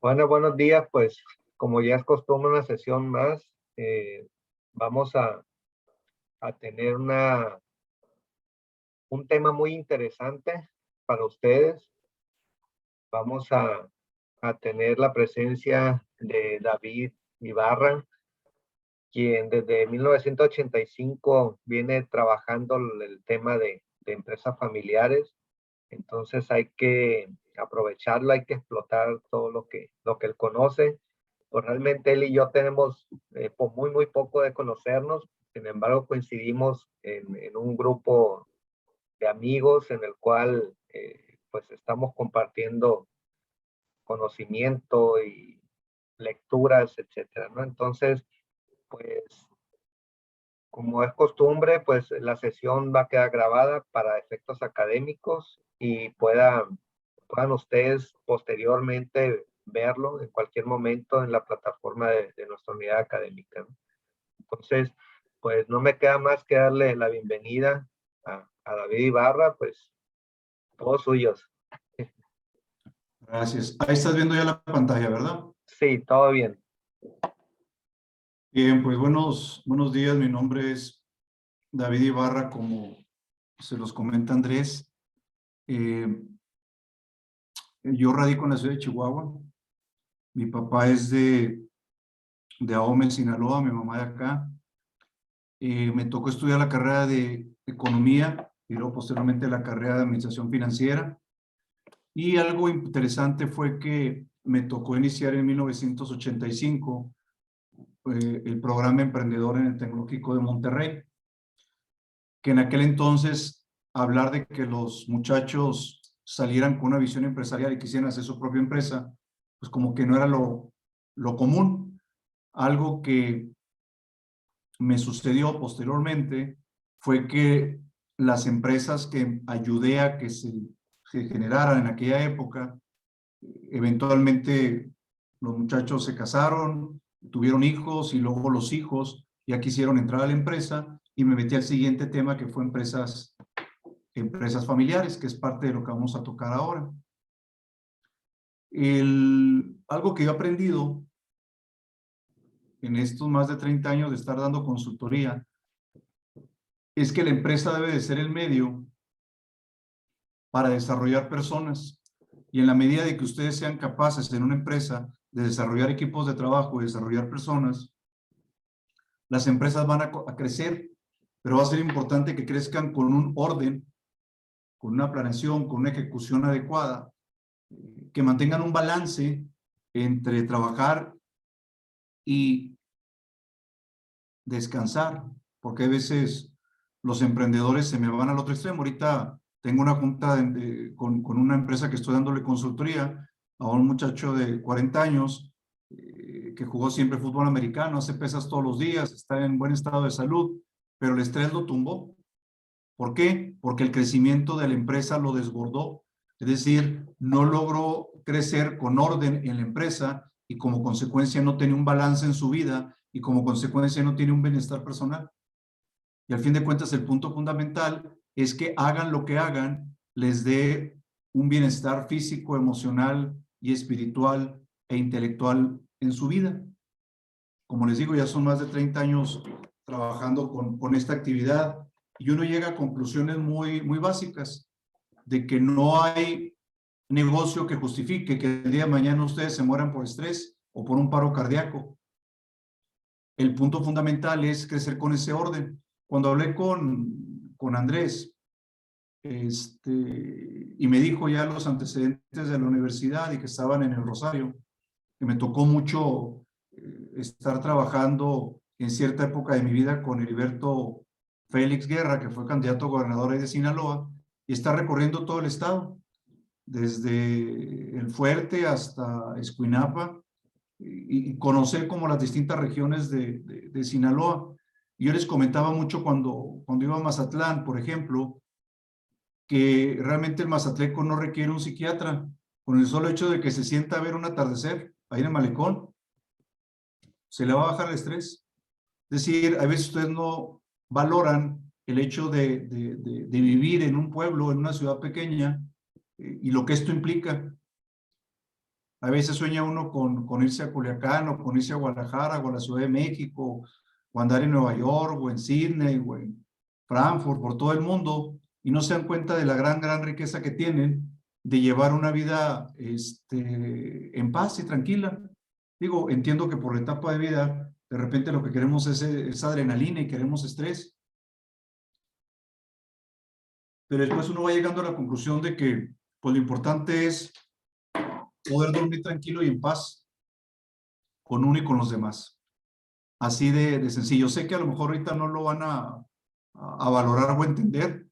Bueno, buenos días. Pues como ya es costumbre una sesión más, vamos a tener un tema muy interesante para ustedes. Vamos a tener la presencia de David Ibarra, quien desde 1985 viene trabajando el tema de empresas familiares. Entonces hay que aprovecharlo, hay que explotar todo lo que él conoce. Pues realmente él y yo tenemos por muy poco de conocernos. Sin embargo, coincidimos en un grupo de amigos en el cual pues estamos compartiendo conocimiento y lecturas, etcétera, ¿no? Entonces, pues como es costumbre, pues la sesión va a quedar grabada para efectos académicos y puedan ustedes posteriormente verlo en cualquier momento en la plataforma de nuestra unidad académica, ¿no? Entonces, pues no me queda más que darle la bienvenida a David Ibarra, pues todos suyos. Gracias. Ahí estás viendo ya la pantalla, ¿verdad? Sí, todo bien. Bien, pues buenos días. Mi nombre es David Ibarra, como se los comenta Andrés. Yo radico en la ciudad de Chihuahua. Mi papá es de Ahome, Sinaloa, mi mamá de acá. Me tocó estudiar la carrera de Economía y luego posteriormente la carrera de Administración Financiera. Y algo interesante fue que me tocó iniciar en 1985 el programa emprendedor en el Tecnológico de Monterrey, que en aquel entonces hablar de que los muchachos salieran con una visión empresarial y quisieran hacer su propia empresa, pues como que no era lo común. Algo que me sucedió posteriormente fue que las empresas que ayudé a que se generaran en aquella época, eventualmente los muchachos se casaron, tuvieron hijos y luego los hijos ya quisieron entrar a la empresa y me metí al siguiente tema que fue empresas familiares, que es parte de lo que vamos a tocar ahora. Algo que yo he aprendido en estos más de 30 años de estar dando consultoría es que la empresa debe de ser el medio para desarrollar personas. Y en la medida de que ustedes sean capaces en una empresa de desarrollar equipos de trabajo y desarrollar personas, las empresas van a crecer, pero va a ser importante que crezcan con un orden, con una planeación, con una ejecución adecuada, que mantengan un balance entre trabajar y descansar, porque a veces los emprendedores se me van al otro extremo. Ahorita tengo una junta con una empresa que estoy dándole consultoría a un muchacho de 40 años que jugó siempre fútbol americano, hace pesas todos los días, está en buen estado de salud, pero el estrés lo tumbó. ¿Por qué? Porque el crecimiento de la empresa lo desbordó. Es decir, no logró crecer con orden en la empresa y como consecuencia no tiene un balance en su vida y como consecuencia no tiene un bienestar personal. Y al fin de cuentas, el punto fundamental es que hagan lo que hagan, les dé un bienestar físico, emocional y espiritual e intelectual en su vida. Como les digo, ya son más de 30 años trabajando con esta actividad y uno llega a conclusiones muy básicas de que no hay negocio que justifique que el día de mañana ustedes se mueran por estrés o por un paro cardíaco. El punto fundamental es crecer con ese orden. Cuando hablé con Andrés, y me dijo ya los antecedentes de la universidad y que estaban en el Rosario, que me tocó mucho estar trabajando en cierta época de mi vida con Heriberto Félix Guerra, que fue candidato a gobernador de Sinaloa, y está recorriendo todo el estado, desde El Fuerte hasta Escuinapa, y conocer como las distintas regiones de Sinaloa. Yo les comentaba mucho cuando iba a Mazatlán, por ejemplo, que realmente el mazatleco no requiere un psiquiatra, con el solo hecho de que se sienta a ver un atardecer ahí en el malecón, se le va a bajar el estrés. Es decir, a veces ustedes no valoran el hecho de vivir en un pueblo, en una ciudad pequeña, y lo que esto implica. A veces sueña uno con irse a Culiacán o con irse a Guadalajara o a la Ciudad de México o andar en Nueva York o en Sydney o en Frankfurt, por todo el mundo, y no se dan cuenta de la gran riqueza que tienen de llevar una vida en paz y tranquila. Digo, entiendo que por la etapa de vida, de repente lo que queremos es adrenalina y queremos estrés. Pero después uno va llegando a la conclusión de que pues lo importante es poder dormir tranquilo y en paz con uno y con los demás. Así de sencillo. Sé que a lo mejor ahorita no lo van a valorar o entender,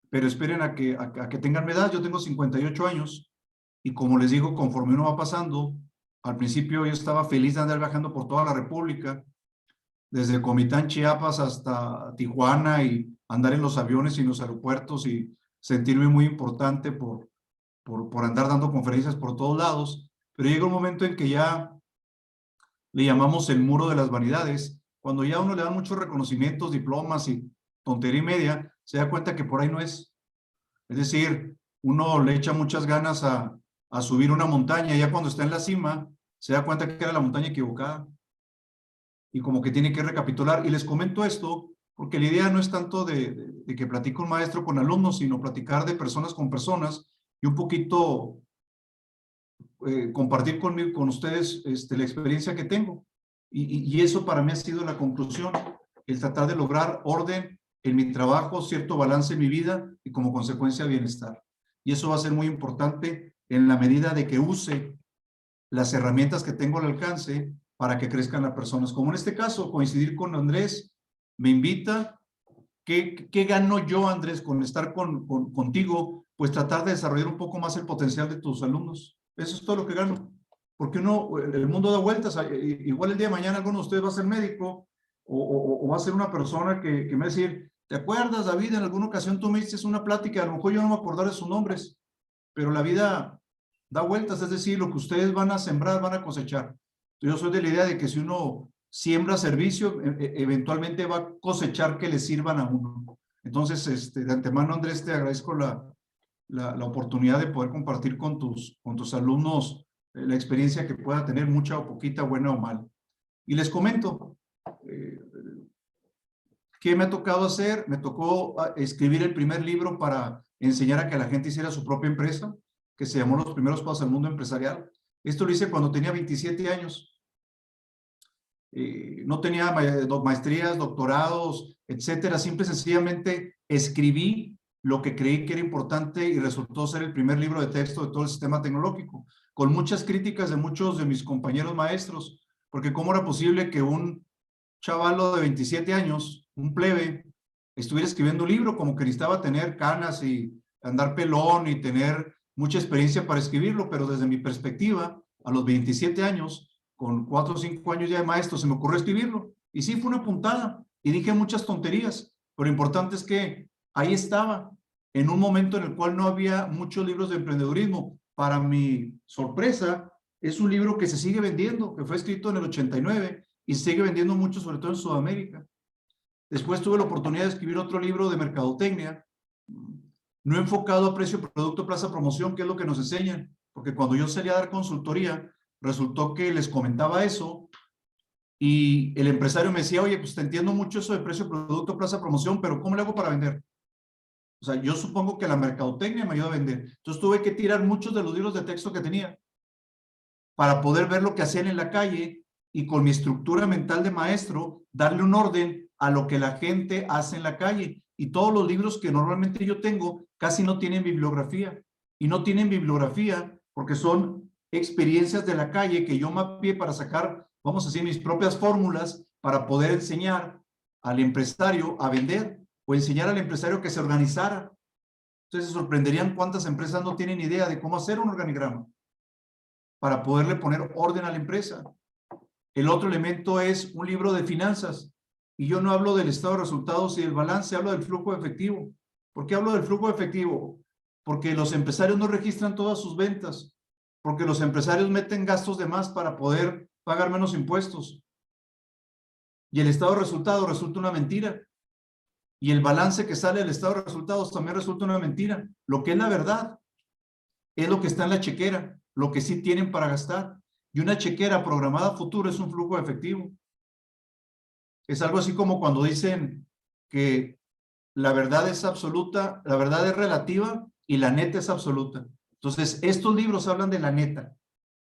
pero esperen a que tengan mi edad. Yo tengo 58 años y como les digo, conforme uno va pasando, al principio yo estaba feliz de andar viajando por toda la República, desde Comitán, Chiapas hasta Tijuana, y andar en los aviones y en los aeropuertos y sentirme muy importante por andar dando conferencias por todos lados. Pero llega un momento en que ya le llamamos el muro de las vanidades, cuando ya uno le da muchos reconocimientos, diplomas y tontería y media, se da cuenta que por ahí no es. Es decir, uno le echa muchas ganas a subir una montaña, y ya cuando está en la cima, se da cuenta que era la montaña equivocada. Y como que tiene que recapitular. Y les comento esto porque la idea no es tanto de que platico un maestro con alumnos, sino platicar de personas con personas y un poquito compartir conmigo, con ustedes, la experiencia que tengo. Y eso para mí ha sido la conclusión, el tratar de lograr orden en mi trabajo, cierto balance en mi vida y como consecuencia bienestar. Y eso va a ser muy importante en la medida de que use las herramientas que tengo al alcance para que crezcan las personas. Como en este caso, coincidir con Andrés, me invita. ¿Qué gano yo, Andrés, con estar contigo? Pues tratar de desarrollar un poco más el potencial de tus alumnos. Eso es todo lo que gano. Porque el mundo da vueltas. Igual el día de mañana alguno de ustedes va a ser médico o va a ser una persona que me va a decir, ¿te acuerdas, David? En alguna ocasión tú me hiciste una plática, a lo mejor yo no me acordaré de sus nombres, pero la vida da vueltas, es decir, lo que ustedes van a sembrar, van a cosechar. Yo soy de la idea de que si uno siembra servicio, eventualmente va a cosechar que le sirvan a uno. Entonces, de antemano, Andrés, te agradezco la oportunidad de poder compartir con tus alumnos la experiencia que pueda tener, mucha o poquita, buena o mala. Y les comento, ¿qué me ha tocado hacer? Me tocó escribir el primer libro para enseñar a que la gente hiciera su propia empresa, que se llamó Los Primeros Pasos al Mundo Empresarial. Esto lo hice cuando tenía 27 años. No tenía maestrías, doctorados, etcétera. Simple y sencillamente escribí lo que creí que era importante y resultó ser el primer libro de texto de todo el sistema tecnológico, con muchas críticas de muchos de mis compañeros maestros, porque cómo era posible que un chavalo de 27 años, un plebe, estuviera escribiendo un libro, como que necesitaba tener canas y andar pelón y tener mucha experiencia para escribirlo, pero desde mi perspectiva, a los 27 años, con 4 o 5 años ya de maestro, se me ocurrió escribirlo. Y sí, fue una puntada y dije muchas tonterías, pero lo importante es que ahí estaba, en un momento en el cual no había muchos libros de emprendedurismo. Para mi sorpresa, es un libro que se sigue vendiendo, que fue escrito en el 89 y se sigue vendiendo mucho, sobre todo en Sudamérica. Después tuve la oportunidad de escribir otro libro de mercadotecnia, no enfocado a precio, producto, plaza, promoción, que es lo que nos enseñan, porque cuando yo salía a dar consultoría, resultó que les comentaba eso y el empresario me decía, oye, pues te entiendo mucho eso de precio, producto, plaza, promoción, pero ¿cómo le hago para vender? O sea, yo supongo que la mercadotecnia me ayuda a vender. Entonces tuve que tirar muchos de los libros de texto que tenía para poder ver lo que hacían en la calle y con mi estructura mental de maestro, darle un orden a lo que la gente hace en la calle. Y todos los libros que normalmente yo tengo casi no tienen bibliografía. Y no tienen bibliografía porque son experiencias de la calle que yo mapeé para sacar, vamos a decir, mis propias fórmulas para poder enseñar al empresario a vender o enseñar al empresario que se organizara. Entonces se sorprenderían cuántas empresas no tienen idea de cómo hacer un organigrama para poderle poner orden a la empresa. El otro elemento es un libro de finanzas. Y yo no hablo del estado de resultados y del balance, hablo del flujo de efectivo. ¿Por qué hablo del flujo de efectivo? Porque los empresarios no registran todas sus ventas, porque los empresarios meten gastos de más para poder pagar menos impuestos. Y el estado de resultados resulta una mentira. Y el balance que sale del estado de resultados también resulta una mentira. Lo que es la verdad es lo que está en la chequera. lo que sí tienen para gastar. Y una chequera programada a futuro es un flujo de efectivo. Es algo así como cuando dicen que la verdad es absoluta, la verdad es relativa y la neta es absoluta. Entonces, estos libros hablan de la neta,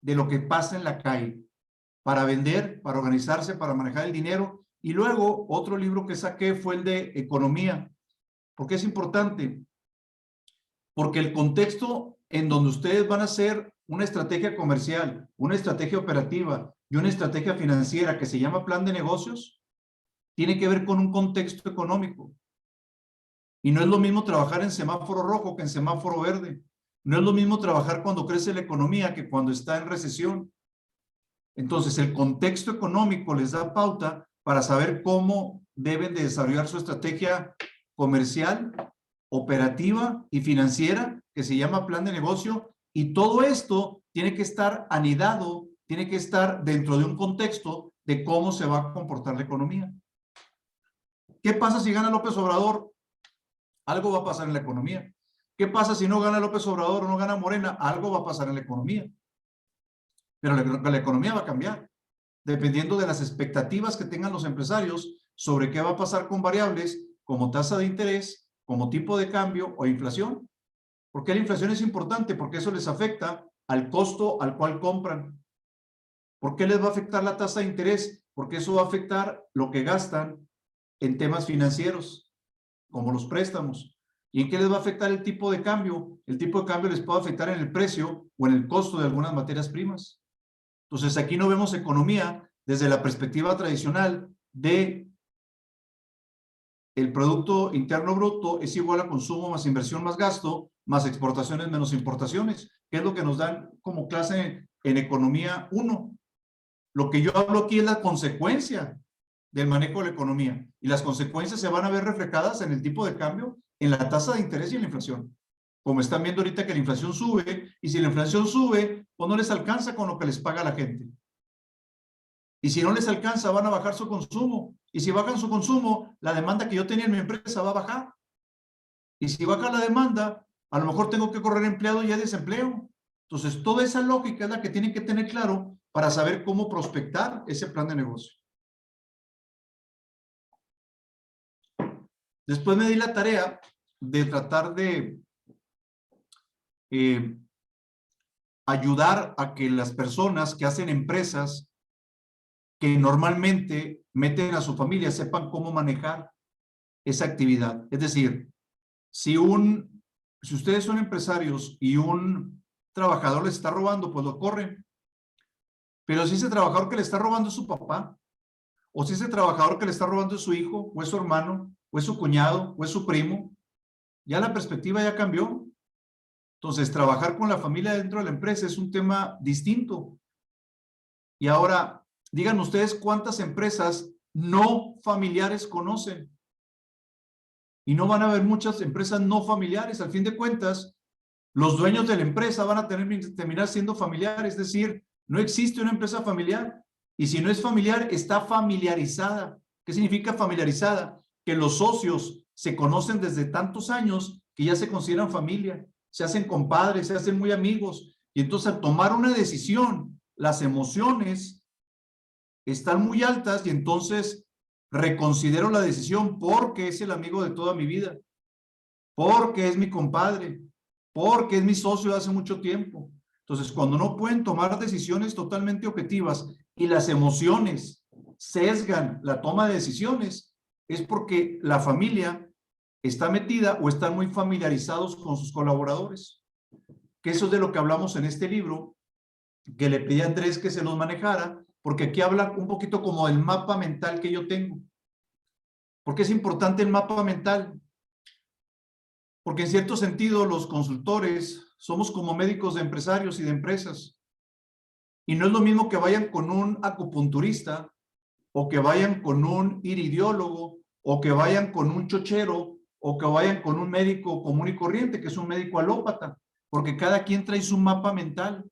de lo que pasa en la calle, para vender, para organizarse, para manejar el dinero. Y luego, otro libro que saqué fue el de economía. ¿Por qué es importante? Porque el contexto en donde ustedes van a hacer una estrategia comercial, una estrategia operativa y una estrategia financiera que se llama plan de negocios, tiene que ver con un contexto económico. Y no es lo mismo trabajar en semáforo rojo que en semáforo verde. No es lo mismo trabajar cuando crece la economía que cuando está en recesión. Entonces, el contexto económico les da pauta para saber cómo deben de desarrollar su estrategia comercial, operativa y financiera, que se llama plan de negocio, y todo esto tiene que estar anidado, tiene que estar dentro de un contexto de cómo se va a comportar la economía. ¿Qué pasa si gana López Obrador? Algo va a pasar en la economía. ¿Qué pasa si no gana López Obrador o no gana Morena? Algo va a pasar en la economía. Pero la economía va a cambiar, dependiendo de las expectativas que tengan los empresarios sobre qué va a pasar con variables como tasa de interés, como tipo de cambio o inflación. ¿Por qué la inflación es importante? Porque eso les afecta al costo al cual compran. ¿Por qué les va a afectar la tasa de interés? Porque eso va a afectar lo que gastan en temas financieros, como los préstamos. ¿Y en qué les va a afectar el tipo de cambio? El tipo de cambio les puede afectar en el precio o en el costo de algunas materias primas. Entonces, aquí no vemos economía desde la perspectiva tradicional de el Producto Interno Bruto es igual a consumo más inversión más gasto, más exportaciones menos importaciones, que es lo que nos dan como clase en Economía 1. Lo que yo hablo aquí es la consecuencia del manejo de la economía, y las consecuencias se van a ver reflejadas en el tipo de cambio, en la tasa de interés y en la inflación. Como están viendo ahorita que la inflación sube, y si la inflación sube, pues no les alcanza con lo que les paga la gente. Y si no les alcanza, van a bajar su consumo. Y si bajan su consumo, la demanda que yo tenía en mi empresa va a bajar. Y si baja la demanda, a lo mejor tengo que correr empleado y hay desempleo. Entonces, toda esa lógica es la que tienen que tener claro para saber cómo prospectar ese plan de negocio. Después me di la tarea de tratar de ayudar a que las personas que hacen empresas que normalmente meten a su familia sepan cómo manejar esa actividad. Es decir, si ustedes son empresarios y un trabajador les está robando, pues lo corren. Pero si ese trabajador que le está robando es su papá, o si ese trabajador que le está robando es su hijo, o es su hermano, o es su cuñado, o es su primo, ya la perspectiva ya cambió. Entonces, trabajar con la familia dentro de la empresa es un tema distinto. Y ahora, digan ustedes cuántas empresas no familiares conocen. Y no van a haber muchas empresas no familiares. Al fin de cuentas, los dueños de la empresa van a terminar siendo familiares. Es decir, no existe una empresa familiar. Y si no es familiar, está familiarizada. ¿Qué significa familiarizada? Que los socios se conocen desde tantos años que ya se consideran familia. Se hacen compadres, se hacen muy amigos. Y entonces, al tomar una decisión, las emociones están muy altas y entonces reconsidero la decisión porque es el amigo de toda mi vida, porque es mi compadre, porque es mi socio de hace mucho tiempo. Entonces, cuando no pueden tomar decisiones totalmente objetivas y las emociones sesgan la toma de decisiones, es porque la familia está metida o están muy familiarizados con sus colaboradores. Que eso es de lo que hablamos en este libro, que le pedí a Andrés que se los manejara, porque aquí habla un poquito como del mapa mental que yo tengo. ¿Por qué es importante el mapa mental? Porque en cierto sentido los consultores somos como médicos de empresarios y de empresas. Y no es lo mismo que vayan con un acupunturista o que vayan con un iridiólogo o que vayan con un chochero o que vayan con un médico común y corriente, que es un médico alópata, porque cada quien trae su mapa mental.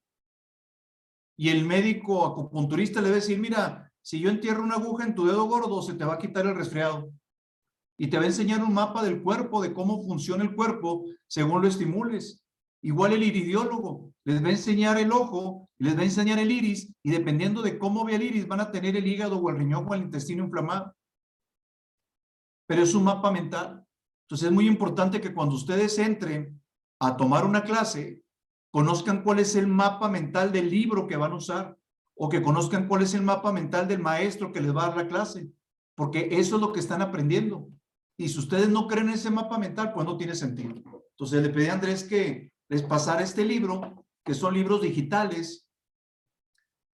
Y el médico acupunturista le va a decir, mira, si yo entierro una aguja en tu dedo gordo, se te va a quitar el resfriado. Y te va a enseñar un mapa del cuerpo, de cómo funciona el cuerpo según lo estimules. Igual el iridiólogo, les va a enseñar el ojo, les va a enseñar el iris, y dependiendo de cómo ve el iris, van a tener el hígado o el riñón o el intestino inflamado. Pero es un mapa mental. Entonces es muy importante que cuando ustedes entren a tomar una clase, conozcan cuál es el mapa mental del libro que van a usar, o que conozcan cuál es el mapa mental del maestro que les va a dar la clase, porque eso es lo que están aprendiendo. Y si ustedes no creen en ese mapa mental, pues no tiene sentido. Entonces le pedí a Andrés que les pasara este libro, que son libros digitales,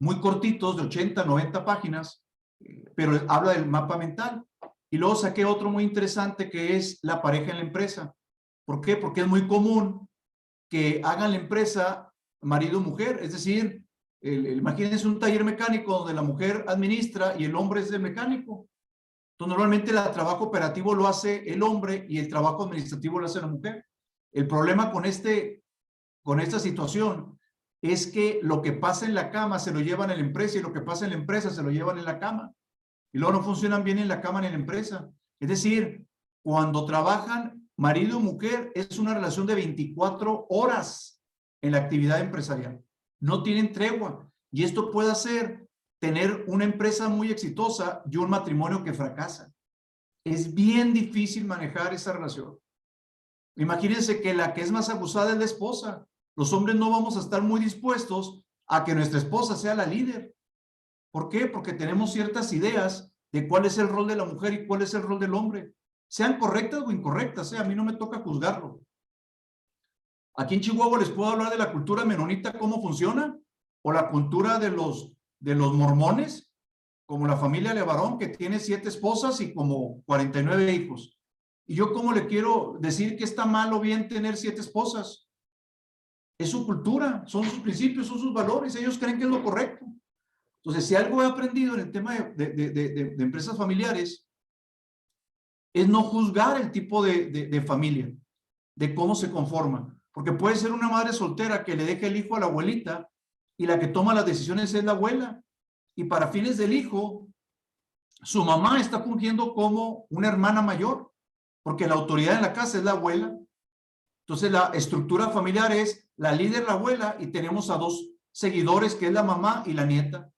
muy cortitos, de 80, 90 páginas, pero habla del mapa mental. Y luego saqué otro muy interesante que es la pareja en la empresa. ¿Por qué? Porque es muy común que hagan la empresa marido-mujer, es decir, imagínense un taller mecánico donde la mujer administra y el hombre es el mecánico. Entonces, normalmente el trabajo operativo lo hace el hombre y el trabajo administrativo lo hace la mujer. El problema con esta situación es que lo que pasa en la cama se lo llevan en la empresa y lo que pasa en la empresa se lo llevan en la cama. Y luego no funcionan bien en la cama ni en la empresa. Es decir, cuando trabajan marido y mujer es una relación de 24 horas en la actividad empresarial. No tienen tregua. Y esto puede hacer tener una empresa muy exitosa y un matrimonio que fracasa. Es bien difícil manejar esa relación. Imagínense que la que es más abusada es la esposa. Los hombres no vamos a estar muy dispuestos a que nuestra esposa sea la líder. ¿Por qué? Porque tenemos ciertas ideas de cuál es el rol de la mujer y cuál es el rol del hombre. Sean correctas o incorrectas, a mí no me toca juzgarlo. Aquí en Chihuahua les puedo hablar de la cultura menonita, cómo funciona, o la cultura de los mormones, como la familia Levarón, que tiene 7 esposas y como 49 hijos. Y yo cómo le quiero decir que está mal o bien tener 7 esposas. Es su cultura, son sus principios, son sus valores, ellos creen que es lo correcto. Entonces, si algo he aprendido en el tema de empresas familiares, es no juzgar el tipo de familia, de cómo se conforma. Porque puede ser una madre soltera que le deja el hijo a la abuelita y la que toma las decisiones es la abuela. Y para fines del hijo, su mamá está fungiendo como una hermana mayor, porque la autoridad en la casa es la abuela. Entonces, la estructura familiar es la líder, la abuela, y tenemos a 2 seguidores, que es la mamá y la nieta.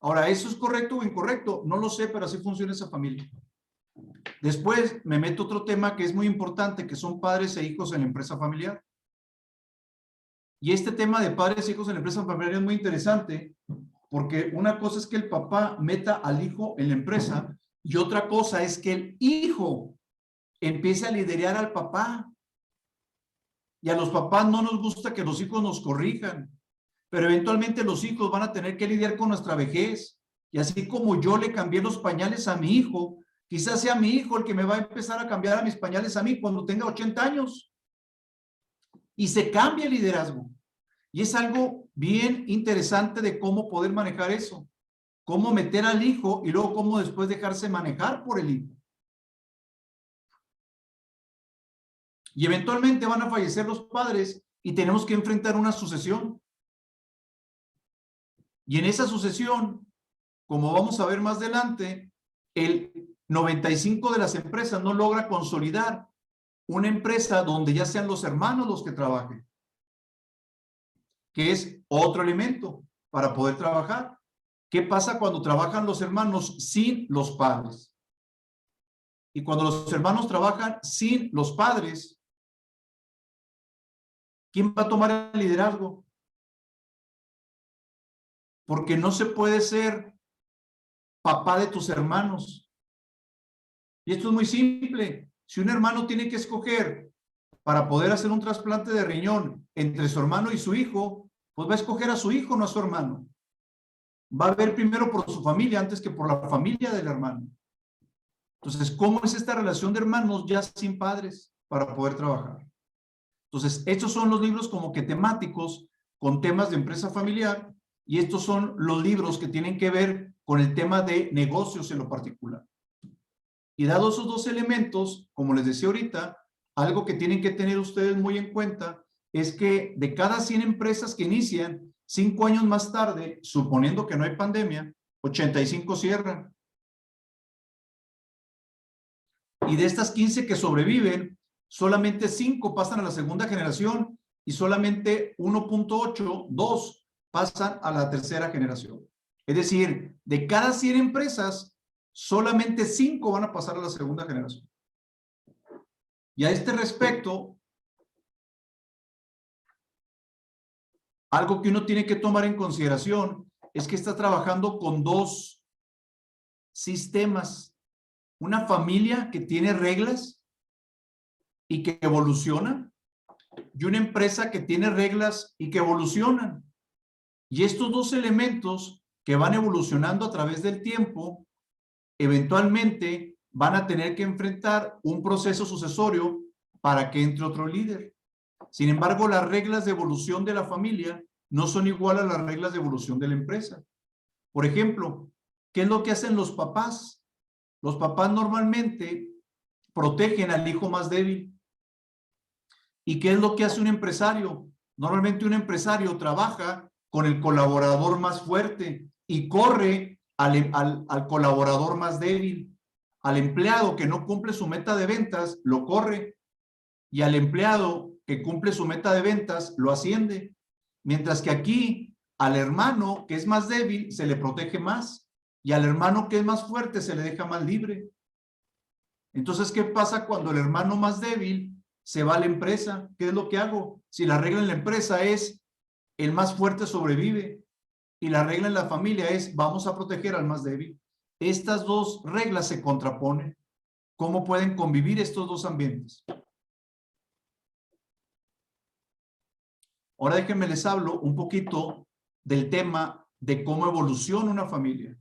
Ahora, ¿eso es correcto o incorrecto? No lo sé, pero así funciona esa familia. Después me meto otro tema que es muy importante, que son padres e hijos en la empresa familiar. Y este tema de padres e hijos en la empresa familiar es muy interesante, porque una cosa es que el papá meta al hijo en la empresa y otra cosa es que el hijo empiece a liderar al papá. Y a los papás no nos gusta que los hijos nos corrijan, pero eventualmente los hijos van a tener que lidiar con nuestra vejez. Y así como yo le cambié los pañales a mi hijo, quizás sea mi hijo el que me va a empezar a cambiar a mis pañales a mí cuando tenga 80 años. Y se cambia el liderazgo. Y es algo bien interesante de cómo poder manejar eso. Cómo meter al hijo y luego cómo después dejarse manejar por el hijo. Y eventualmente van a fallecer los padres y tenemos que enfrentar una sucesión. Y en esa sucesión, como vamos a ver más adelante, el 95% de las empresas no logra consolidar una empresa donde ya sean los hermanos los que trabajen, que es otro elemento para poder trabajar. ¿Qué pasa cuando trabajan los hermanos sin los padres? Y cuando los hermanos trabajan sin los padres, ¿quién va a tomar el liderazgo? Porque no se puede ser papá de tus hermanos. Y esto es muy simple. Si un hermano tiene que escoger para poder hacer un trasplante de riñón entre su hermano y su hijo, pues va a escoger a su hijo, no a su hermano. Va a ver primero por su familia antes que por la familia del hermano. Entonces, ¿cómo es esta relación de hermanos ya sin padres para poder trabajar? Entonces, estos son los libros como que temáticos con temas de empresa familiar y estos son los libros que tienen que ver con el tema de negocios en lo particular. Y dado esos 2 elementos, como les decía ahorita, algo que tienen que tener ustedes muy en cuenta es que de cada 100 empresas que inician, 5 años más tarde, suponiendo que no hay pandemia, 85 cierran. Y de estas 15 que sobreviven, solamente 5 pasan a la segunda generación y solamente 1.8, 2 pasan a la tercera generación. Es decir, de cada 100 empresas, solamente 5 van a pasar a la segunda generación. Y a este respecto, algo que uno tiene que tomar en consideración es que está trabajando con dos sistemas. Una familia que tiene reglas y que evoluciona, y una empresa que tiene reglas y que evolucionan. Y estos dos elementos que van evolucionando a través del tiempo, eventualmente van a tener que enfrentar un proceso sucesorio para que entre otro líder. Sin embargo, las reglas de evolución de la familia no son igual a las reglas de evolución de la empresa. Por ejemplo, ¿qué es lo que hacen los papás? Los papás normalmente protegen al hijo más débil. ¿Y qué es lo que hace un empresario? Normalmente un empresario trabaja con el colaborador más fuerte y corre al colaborador más débil. Al empleado que no cumple su meta de ventas, lo corre. Y al empleado que cumple su meta de ventas, lo asciende. Mientras que aquí, al hermano que es más débil, se le protege más. Y al hermano que es más fuerte, se le deja más libre. Entonces, ¿qué pasa cuando el hermano más débil se va a la empresa? ¿Qué es lo que hago? Si la regla en la empresa es el más fuerte sobrevive y la regla en la familia es vamos a proteger al más débil, estas dos reglas se contraponen. ¿Cómo pueden convivir estos dos ambientes? Ahora déjenme les hablo un poquito del tema de cómo evoluciona una familia.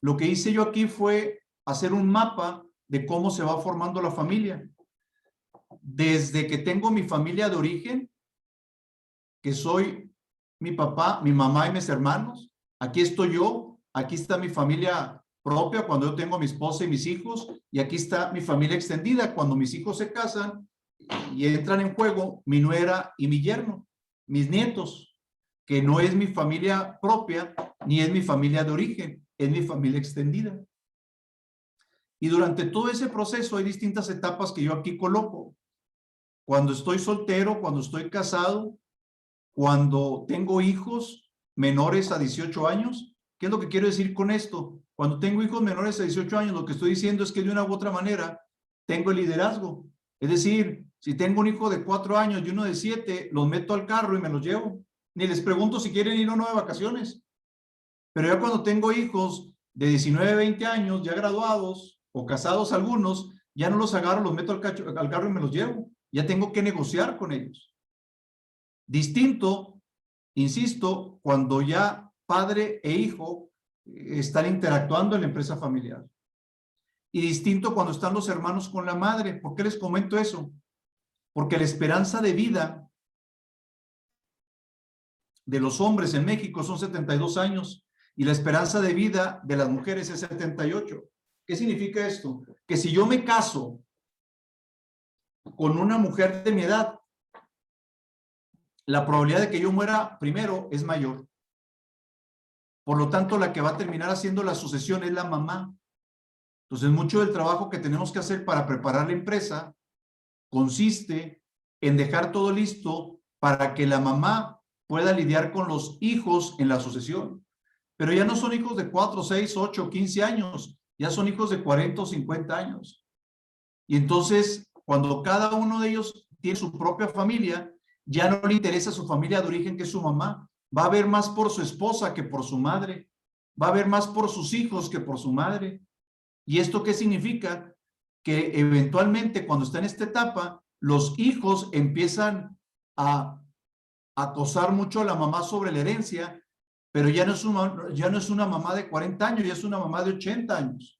Lo que hice yo aquí fue hacer un mapa de cómo se va formando la familia. Desde que tengo mi familia de origen, que soy mi papá, mi mamá y mis hermanos, aquí estoy yo, aquí está mi familia propia cuando yo tengo a mi esposa y mis hijos, y aquí está mi familia extendida cuando mis hijos se casan y entran en juego mi nuera y mi yerno, mis nietos, que no es mi familia propia ni es mi familia de origen, es mi familia extendida. Y durante todo ese proceso hay distintas etapas que yo aquí coloco. Cuando estoy soltero, cuando estoy casado, cuando tengo hijos menores a 18 años. ¿Qué es lo que quiero decir con esto? Cuando tengo hijos menores a 18 años, lo que estoy diciendo es que de una u otra manera tengo el liderazgo. Es decir, si tengo un hijo de 4 años y uno de 7, los meto al carro y me los llevo. Ni les pregunto si quieren ir o no de vacaciones. Pero ya cuando tengo hijos de 19, 20 años, ya graduados o casados algunos, ya no los agarro, los meto al carro y me los llevo. Ya tengo que negociar con ellos. Distinto, insisto, cuando ya padre e hijo están interactuando en la empresa familiar. Y distinto cuando están los hermanos con la madre. ¿Por qué les comento eso? Porque la esperanza de vida de los hombres en México son 72 años y la esperanza de vida de las mujeres es 78. ¿Qué significa esto? Que si yo me caso con una mujer de mi edad, la probabilidad de que yo muera primero es mayor. Por lo tanto, la que va a terminar haciendo la sucesión es la mamá. Entonces, mucho del trabajo que tenemos que hacer para preparar la empresa consiste en dejar todo listo para que la mamá pueda lidiar con los hijos en la sucesión. Pero ya no son hijos de 4, 6, 8, 15 años, ya son hijos de 40 o 50 años. Y entonces, cuando cada uno de ellos tiene su propia familia, ya no le interesa su familia de origen, que es su mamá. Va a ver más por su esposa que por su madre. Va a ver más por sus hijos que por su madre. ¿Y esto qué significa? Que eventualmente cuando está en esta etapa, los hijos empiezan a acosar mucho a la mamá sobre la herencia, pero ya no es una mamá de 40 años, ya es una mamá de 80 años.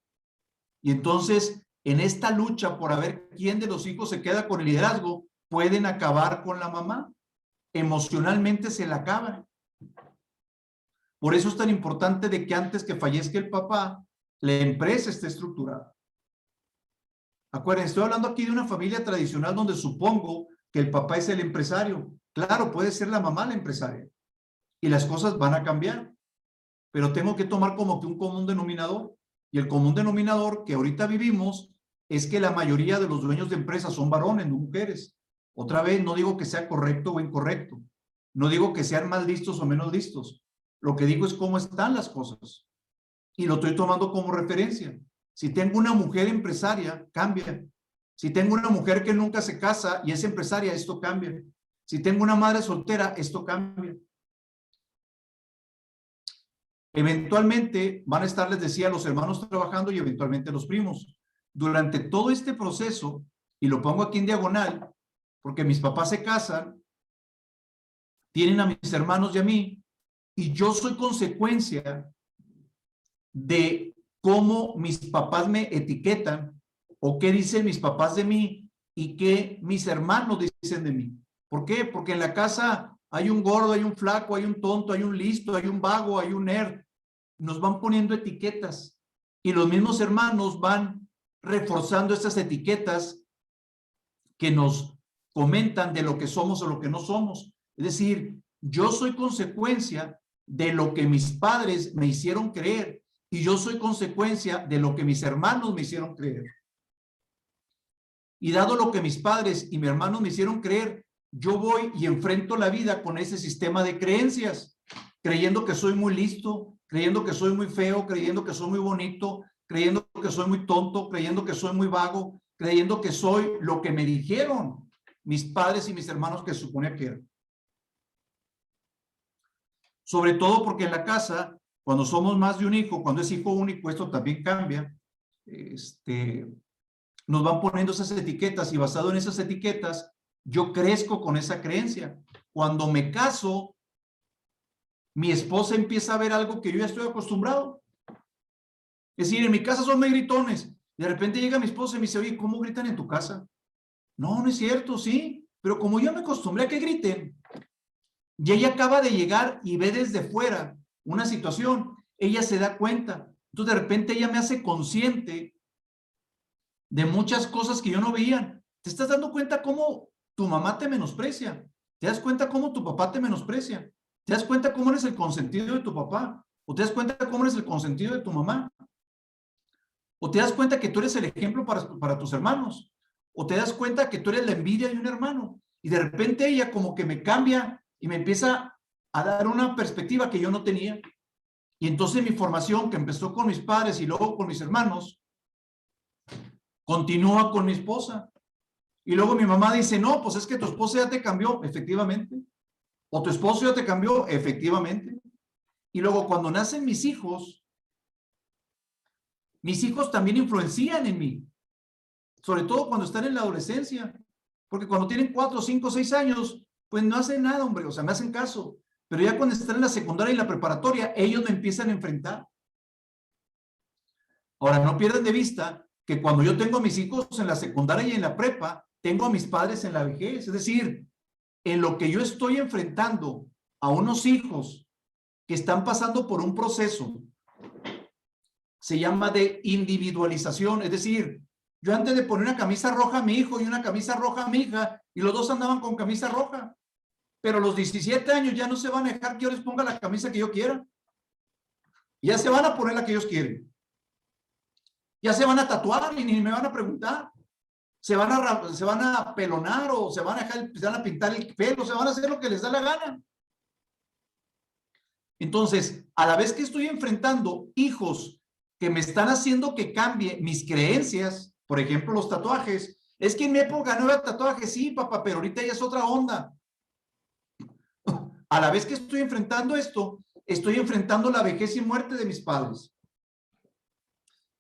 Y entonces, en esta lucha por ver quién de los hijos se queda con el liderazgo, pueden acabar con la mamá. Emocionalmente se la acaban. Por eso es tan importante de que antes que fallezca el papá, la empresa esté estructurada. Acuérdense, estoy hablando aquí de una familia tradicional donde supongo que el papá es el empresario. Claro, puede ser la mamá la empresaria. Y las cosas van a cambiar. Pero tengo que tomar como que un común denominador. Y el común denominador que ahorita vivimos es que la mayoría de los dueños de empresas son varones, no mujeres. Otra vez, no digo que sea correcto o incorrecto. No digo que sean más listos o menos listos. Lo que digo es cómo están las cosas. Y lo estoy tomando como referencia. Si tengo una mujer empresaria, cambia. Si tengo una mujer que nunca se casa y es empresaria, esto cambia. Si tengo una madre soltera, esto cambia. Eventualmente van a estar, les decía, los hermanos trabajando y eventualmente los primos. Durante todo este proceso, y lo pongo aquí en diagonal, porque mis papás se casan, tienen a mis hermanos y a mí, y yo soy consecuencia de cómo mis papás me etiquetan o qué dicen mis papás de mí y qué mis hermanos dicen de mí. ¿Por qué? Porque en la casa hay un gordo, hay un flaco, hay un tonto, hay un listo, hay un vago, hay un nerd. Nos van poniendo etiquetas y los mismos hermanos van reforzando estas etiquetas que nos comentan de lo que somos o lo que no somos. Es decir, yo soy consecuencia de lo que mis padres me hicieron creer y yo soy consecuencia de lo que mis hermanos me hicieron creer. Y dado lo que mis padres y mis hermanos me hicieron creer, yo voy y enfrento la vida con ese sistema de creencias, creyendo que soy muy listo, creyendo que soy muy feo, creyendo que soy muy bonito, creyendo que soy muy tonto, creyendo que soy muy vago, creyendo que soy lo que me dijeron mis padres y mis hermanos que suponía que eran. Sobre todo porque en la casa, cuando somos más de un hijo, cuando es hijo único, esto también cambia, nos van poniendo esas etiquetas y basado en esas etiquetas, yo crezco con esa creencia. Cuando me caso, mi esposa empieza a ver algo que yo ya estoy acostumbrado. Es decir, en mi casa son muy gritones. De repente llega mi esposa y me dice, oye, ¿cómo gritan en tu casa? No, no es cierto, sí, pero como yo me acostumbré a que griten, y ella acaba de llegar y ve desde fuera una situación, ella se da cuenta. Entonces, de repente ella me hace consciente de muchas cosas que yo no veía. ¿Te estás dando cuenta cómo tu mamá te menosprecia? ¿Te das cuenta cómo tu papá te menosprecia? ¿Te das cuenta cómo eres el consentido de tu papá? ¿O te das cuenta cómo eres el consentido de tu mamá? ¿O te das cuenta que tú eres el ejemplo para tus hermanos? ¿O te das cuenta que tú eres la envidia de un hermano? Y de repente ella como que me cambia y me empieza a dar una perspectiva que yo no tenía. Y entonces mi formación, que empezó con mis padres y luego con mis hermanos, continúa con mi esposa. Y luego mi mamá dice, no, pues es que tu esposa ya te cambió, efectivamente. O tu esposo ya te cambió, efectivamente. Y luego cuando nacen mis hijos también influencian en mí. Sobre todo cuando están en la adolescencia. Porque cuando tienen 4, 5, 6 años, pues no hacen nada, hombre, o sea, me hacen caso. Pero ya cuando están en la secundaria y la preparatoria, ellos me empiezan a enfrentar. Ahora, no pierdan de vista que cuando yo tengo a mis hijos en la secundaria y en la prepa, tengo a mis padres en la vejez. Es decir, en lo que yo estoy enfrentando a unos hijos que están pasando por un proceso, se llama de individualización. Es decir, yo antes de poner una camisa roja a mi hijo y una camisa roja a mi hija, y los dos andaban con camisa roja, pero a los 17 años ya no se van a dejar que yo les ponga la camisa que yo quiera. Ya se van a poner la que ellos quieren. Ya se van a tatuar y ni me van a preguntar. Se van a pelonar o se van a pintar el pelo, se van a hacer lo que les da la gana. Entonces, a la vez que estoy enfrentando hijos que me están haciendo que cambie mis creencias, por ejemplo, los tatuajes, es que en mi época no había tatuajes, sí, papá, pero ahorita ya es otra onda. A la vez que estoy enfrentando esto, estoy enfrentando la vejez y muerte de mis padres.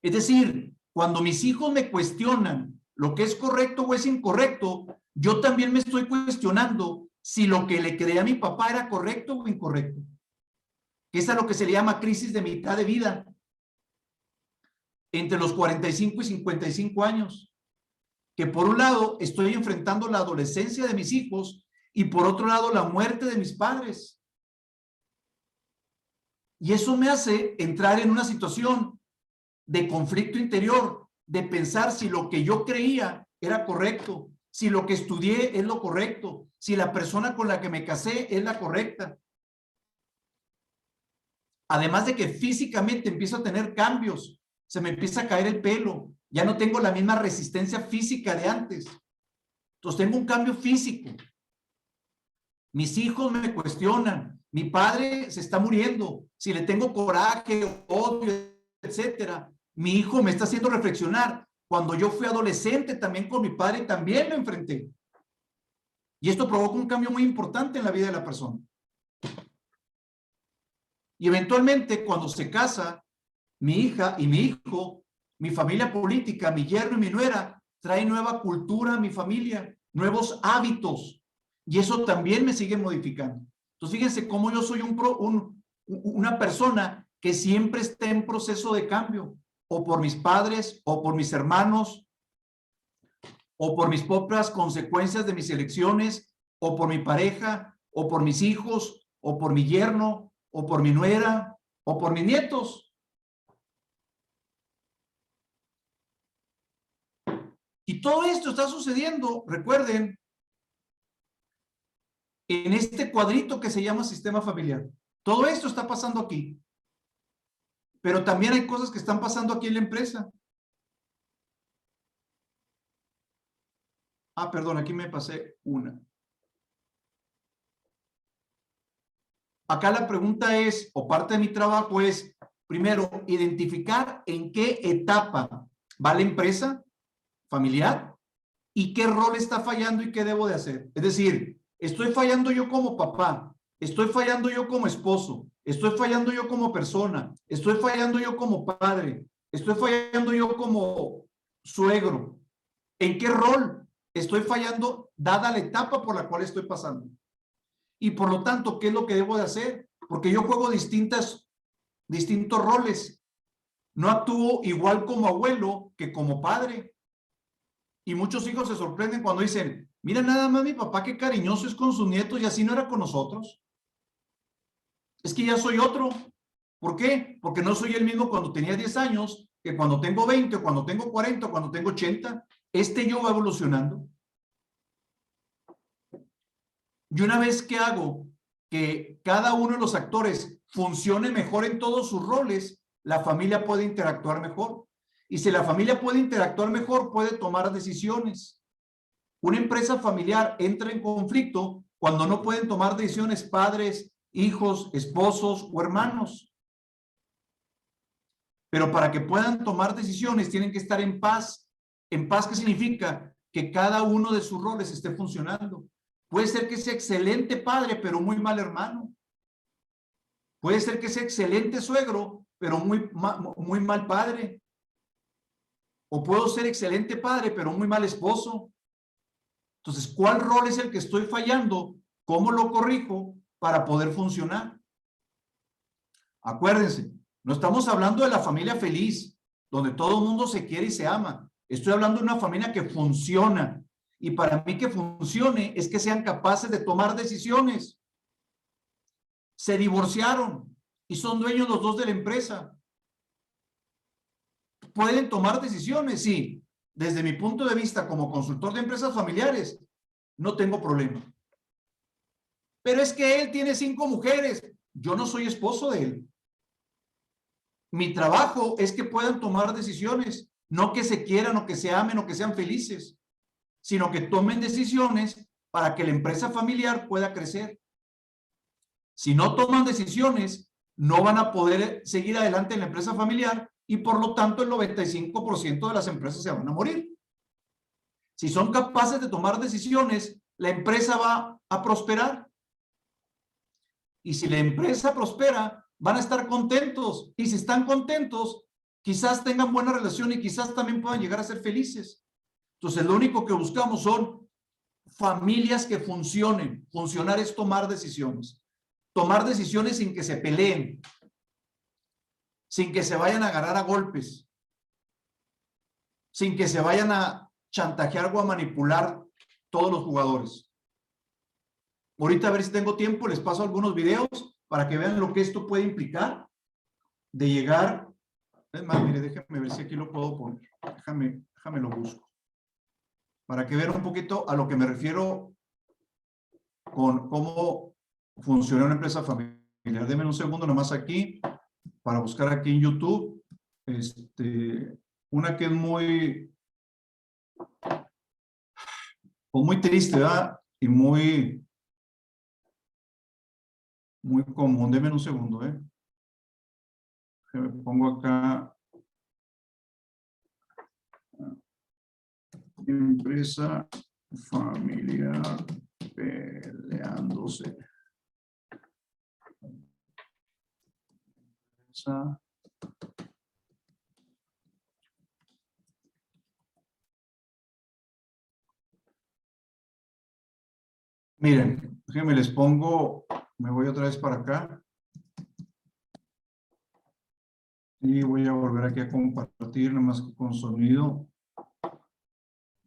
Es decir, cuando mis hijos me cuestionan lo que es correcto o es incorrecto, yo también me estoy cuestionando si lo que le creé a mi papá era correcto o incorrecto. Esa es lo que se le llama crisis de mitad de vida. Entre los 45 y 55 años. Que por un lado estoy enfrentando la adolescencia de mis hijos y por otro lado la muerte de mis padres. Y eso me hace entrar en una situación de conflicto interior, de pensar si lo que yo creía era correcto, si lo que estudié es lo correcto, si la persona con la que me casé es la correcta. Además de que físicamente empiezo a tener cambios, se me empieza a caer el pelo, ya no tengo la misma resistencia física de antes. Entonces tengo un cambio físico. Mis hijos me cuestionan. Mi padre se está muriendo. Si le tengo coraje, odio, etcétera. Mi hijo me está haciendo reflexionar. Cuando yo fui adolescente también con mi padre también me enfrenté. Y esto provoca un cambio muy importante en la vida de la persona. Y eventualmente cuando se casa mi hija y mi hijo, mi familia política, mi yerno y mi nuera, trae nueva cultura a mi familia, nuevos hábitos. Y eso también me sigue modificando. Entonces, fíjense cómo yo soy una persona que siempre está en proceso de cambio, o por mis padres, o por mis hermanos, o por mis propias consecuencias de mis elecciones, o por mi pareja, o por mis hijos, o por mi yerno, o por mi nuera, o por mis nietos. Y todo esto está sucediendo, recuerden, en este cuadrito que se llama sistema familiar. Todo esto está pasando aquí. Pero también hay cosas que están pasando aquí en la empresa. Ah, perdón, aquí me pasé una. Acá la pregunta es, o parte de mi trabajo es, primero, identificar en qué etapa va la empresa familiar y qué rol está fallando y qué debo de hacer. Es decir, estoy fallando yo como papá, estoy fallando yo como esposo, estoy fallando yo como persona, estoy fallando yo como padre, estoy fallando yo como suegro. ¿En qué rol estoy fallando dada la etapa por la cual estoy pasando? Y por lo tanto, ¿qué es lo que debo de hacer? Porque yo juego distintos roles. No actúo igual como abuelo que como padre. Y muchos hijos se sorprenden cuando dicen, mira nada más mi papá qué cariñoso es con sus nietos y así no era con nosotros. Es que ya soy otro. ¿Por qué? Porque no soy el mismo cuando tenía 10 años que cuando tengo 20 o cuando tengo 40 o cuando tengo 80. Yo va evolucionando. Y una vez que hago que cada uno de los actores funcione mejor en todos sus roles, la familia puede interactuar mejor. Y si la familia puede interactuar mejor, puede tomar decisiones. Una empresa familiar entra en conflicto cuando no pueden tomar decisiones padres, hijos, esposos o hermanos. Pero para que puedan tomar decisiones tienen que estar en paz. ¿En paz qué significa? Que cada uno de sus roles esté funcionando. Puede ser que sea excelente padre, pero muy mal hermano. Puede ser que sea excelente suegro, pero muy mal padre. O puedo ser excelente padre, pero muy mal esposo. Entonces, ¿cuál rol es el que estoy fallando? ¿Cómo lo corrijo para poder funcionar? Acuérdense, no estamos hablando de la familia feliz, donde todo el mundo se quiere y se ama. Estoy hablando de una familia que funciona. Y para mí que funcione es que sean capaces de tomar decisiones. Se divorciaron y son dueños los dos de la empresa. ¿Pueden tomar decisiones? Sí. Desde mi punto de vista como consultor de empresas familiares, no tengo problema. Pero es que él tiene 5 mujeres. Yo no soy esposo de él. Mi trabajo es que puedan tomar decisiones, no que se quieran o que se amen o que sean felices, sino que tomen decisiones para que la empresa familiar pueda crecer. Si no toman decisiones, no van a poder seguir adelante en la empresa familiar y por lo tanto el 95% de las empresas se van a morir. Si son capaces de tomar decisiones, la empresa va a prosperar. Y si la empresa prospera, van a estar contentos. Y si están contentos, quizás tengan buena relación y quizás también puedan llegar a ser felices. Entonces, lo único que buscamos son familias que funcionen. Funcionar es tomar decisiones. Tomar decisiones sin que se peleen, sin que se vayan a agarrar a golpes, sin que se vayan a chantajear o a manipular todos los jugadores. Ahorita a ver si tengo tiempo, les paso algunos videos para que vean lo que esto puede implicar de llegar. Es más, mire, déjenme ver si aquí lo puedo poner. Déjame lo busco. Para que vean un poquito a lo que me refiero con cómo funciona una empresa familiar. Denme un segundo nomás aquí para buscar aquí en YouTube. Una que es muy pues muy triste, ¿verdad? Y muy común. Deme un segundo, ¿eh? Me pongo acá. Empresa familiar peleándose. Empresa. Miren, déjenme les pongo, me voy otra vez para acá. Y voy a volver aquí a compartir, nada más que con sonido,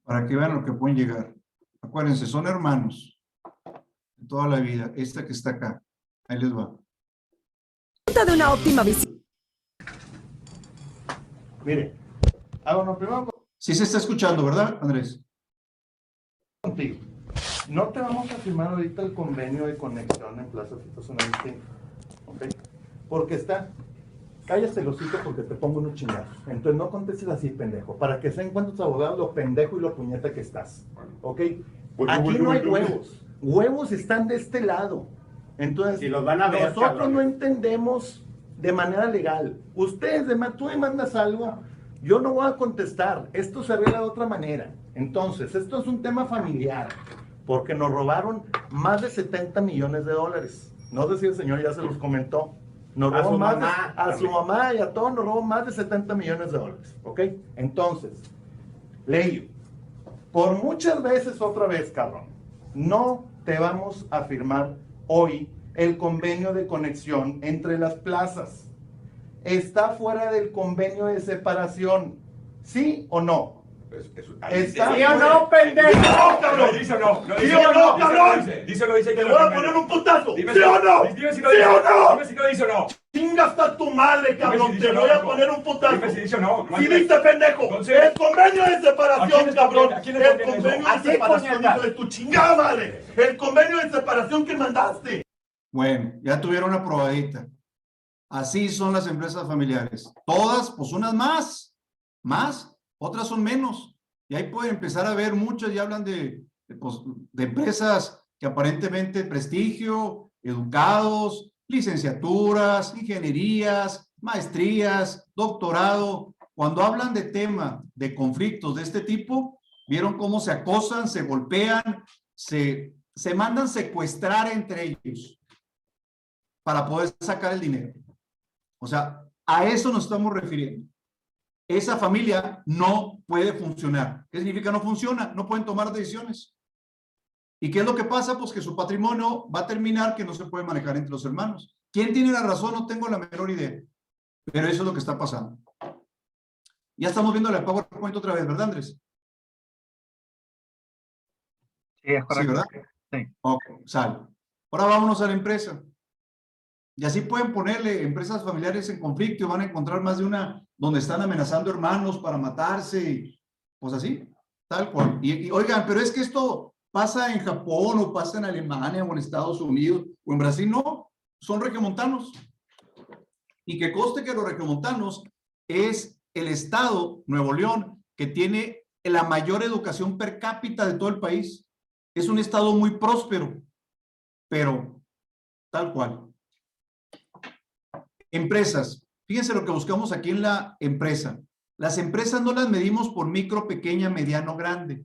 para que vean lo que pueden llegar. Acuérdense, son hermanos de toda la vida. Esta que está acá, ahí les va. De una óptima visión. Mire, bueno, primero Sí se está escuchando, ¿verdad, Andrés? contigo. No te vamos a firmar ahorita el convenio de conexión en Plaza Fito Zona Distinta, ¿ok? Porque está, cállate el hocico porque te pongo unos chingazos. Entonces no contestes así, pendejo, para que se den cuenta tus abogados lo pendejo y lo puñeta que estás, ¿ok? Aquí no hay huevos, huevos están de este lado. Entonces, Si los van a ver, nosotros cabrones. no entendemos de manera legal. Ustedes, tú me mandas algo, yo no voy a contestar. Esto se arregla de otra manera. Entonces, esto es un tema familiar, porque nos robaron más de 70 millones de dólares. No sé si el señor ya se los comentó. Nos A robó su más mamá a su también. mamá y a todos nos robó más de 70 millones de dólares. ¿Ok? Entonces, Leyo, por muchas veces otra vez, cabrón, no te vamos a firmar hoy el convenio de conexión entre las plazas. Está fuera del convenio de separación. ¿Sí o no? Está ¿Sí o no, pendejo? No, cabrón. No, dice o no. No, ¿Sí dice o no, dice cabrón? Dice o no, dice que Te lo voy a primero. poner un putazo. Dime ¿Sí si- o no? Dime si lo ¿Sí dice. o no? Dime si lo dice o no. Chinga hasta tu madre, cabrón. si Te dice voy no, a loco. poner un putazo. Dime si dice o no. Si dice, pendejo. Entonces- El convenio de ¿A separación, quién le cabrón. conviene? ¿A quién le El conviene convenio eso? de ¿A quién, separación, puñeta? hijo de tu chingada madre. El convenio de separación que mandaste. Bueno, ya tuvieron una probadita. Así son las empresas familiares. Todas, pues unas más, otras son menos. Y ahí pueden empezar a ver muchas, ya hablan pues, de empresas que aparentemente prestigio, educados, licenciaturas, ingenierías, maestrías, doctorado. Cuando hablan de tema, de conflictos de este tipo, vieron cómo se acosan, se golpean, se mandan secuestrar entre ellos para poder sacar el dinero. O sea, a eso nos estamos refiriendo. Esa familia no puede funcionar. ¿Qué significa no funciona? No pueden tomar decisiones. ¿Y qué es lo que pasa? Pues que su patrimonio va a terminar que no se puede manejar entre los hermanos. ¿Quién tiene la razón? No tengo la menor idea. Pero eso es lo que está pasando. Ya estamos viendo la PowerPoint otra vez, ¿verdad, Andrés? Sí, es Sí, correcto. ¿verdad? Sí. Ok, sale. Ahora vámonos a la empresa. Y así pueden ponerle empresas familiares en conflicto y van a encontrar más de una donde están amenazando hermanos para matarse y pues así, tal cual. Y oigan, pero es que esto pasa en Japón o pasa en Alemania o en Estados Unidos o en Brasil. No, son regiomontanos. Y que conste que los regiomontanos es el estado, Nuevo León, que tiene la mayor educación per cápita de todo el país. Es un estado muy próspero, pero tal cual. Empresas. Fíjense lo que buscamos aquí en la empresa. Las empresas no las medimos por micro, pequeña, mediano, grande.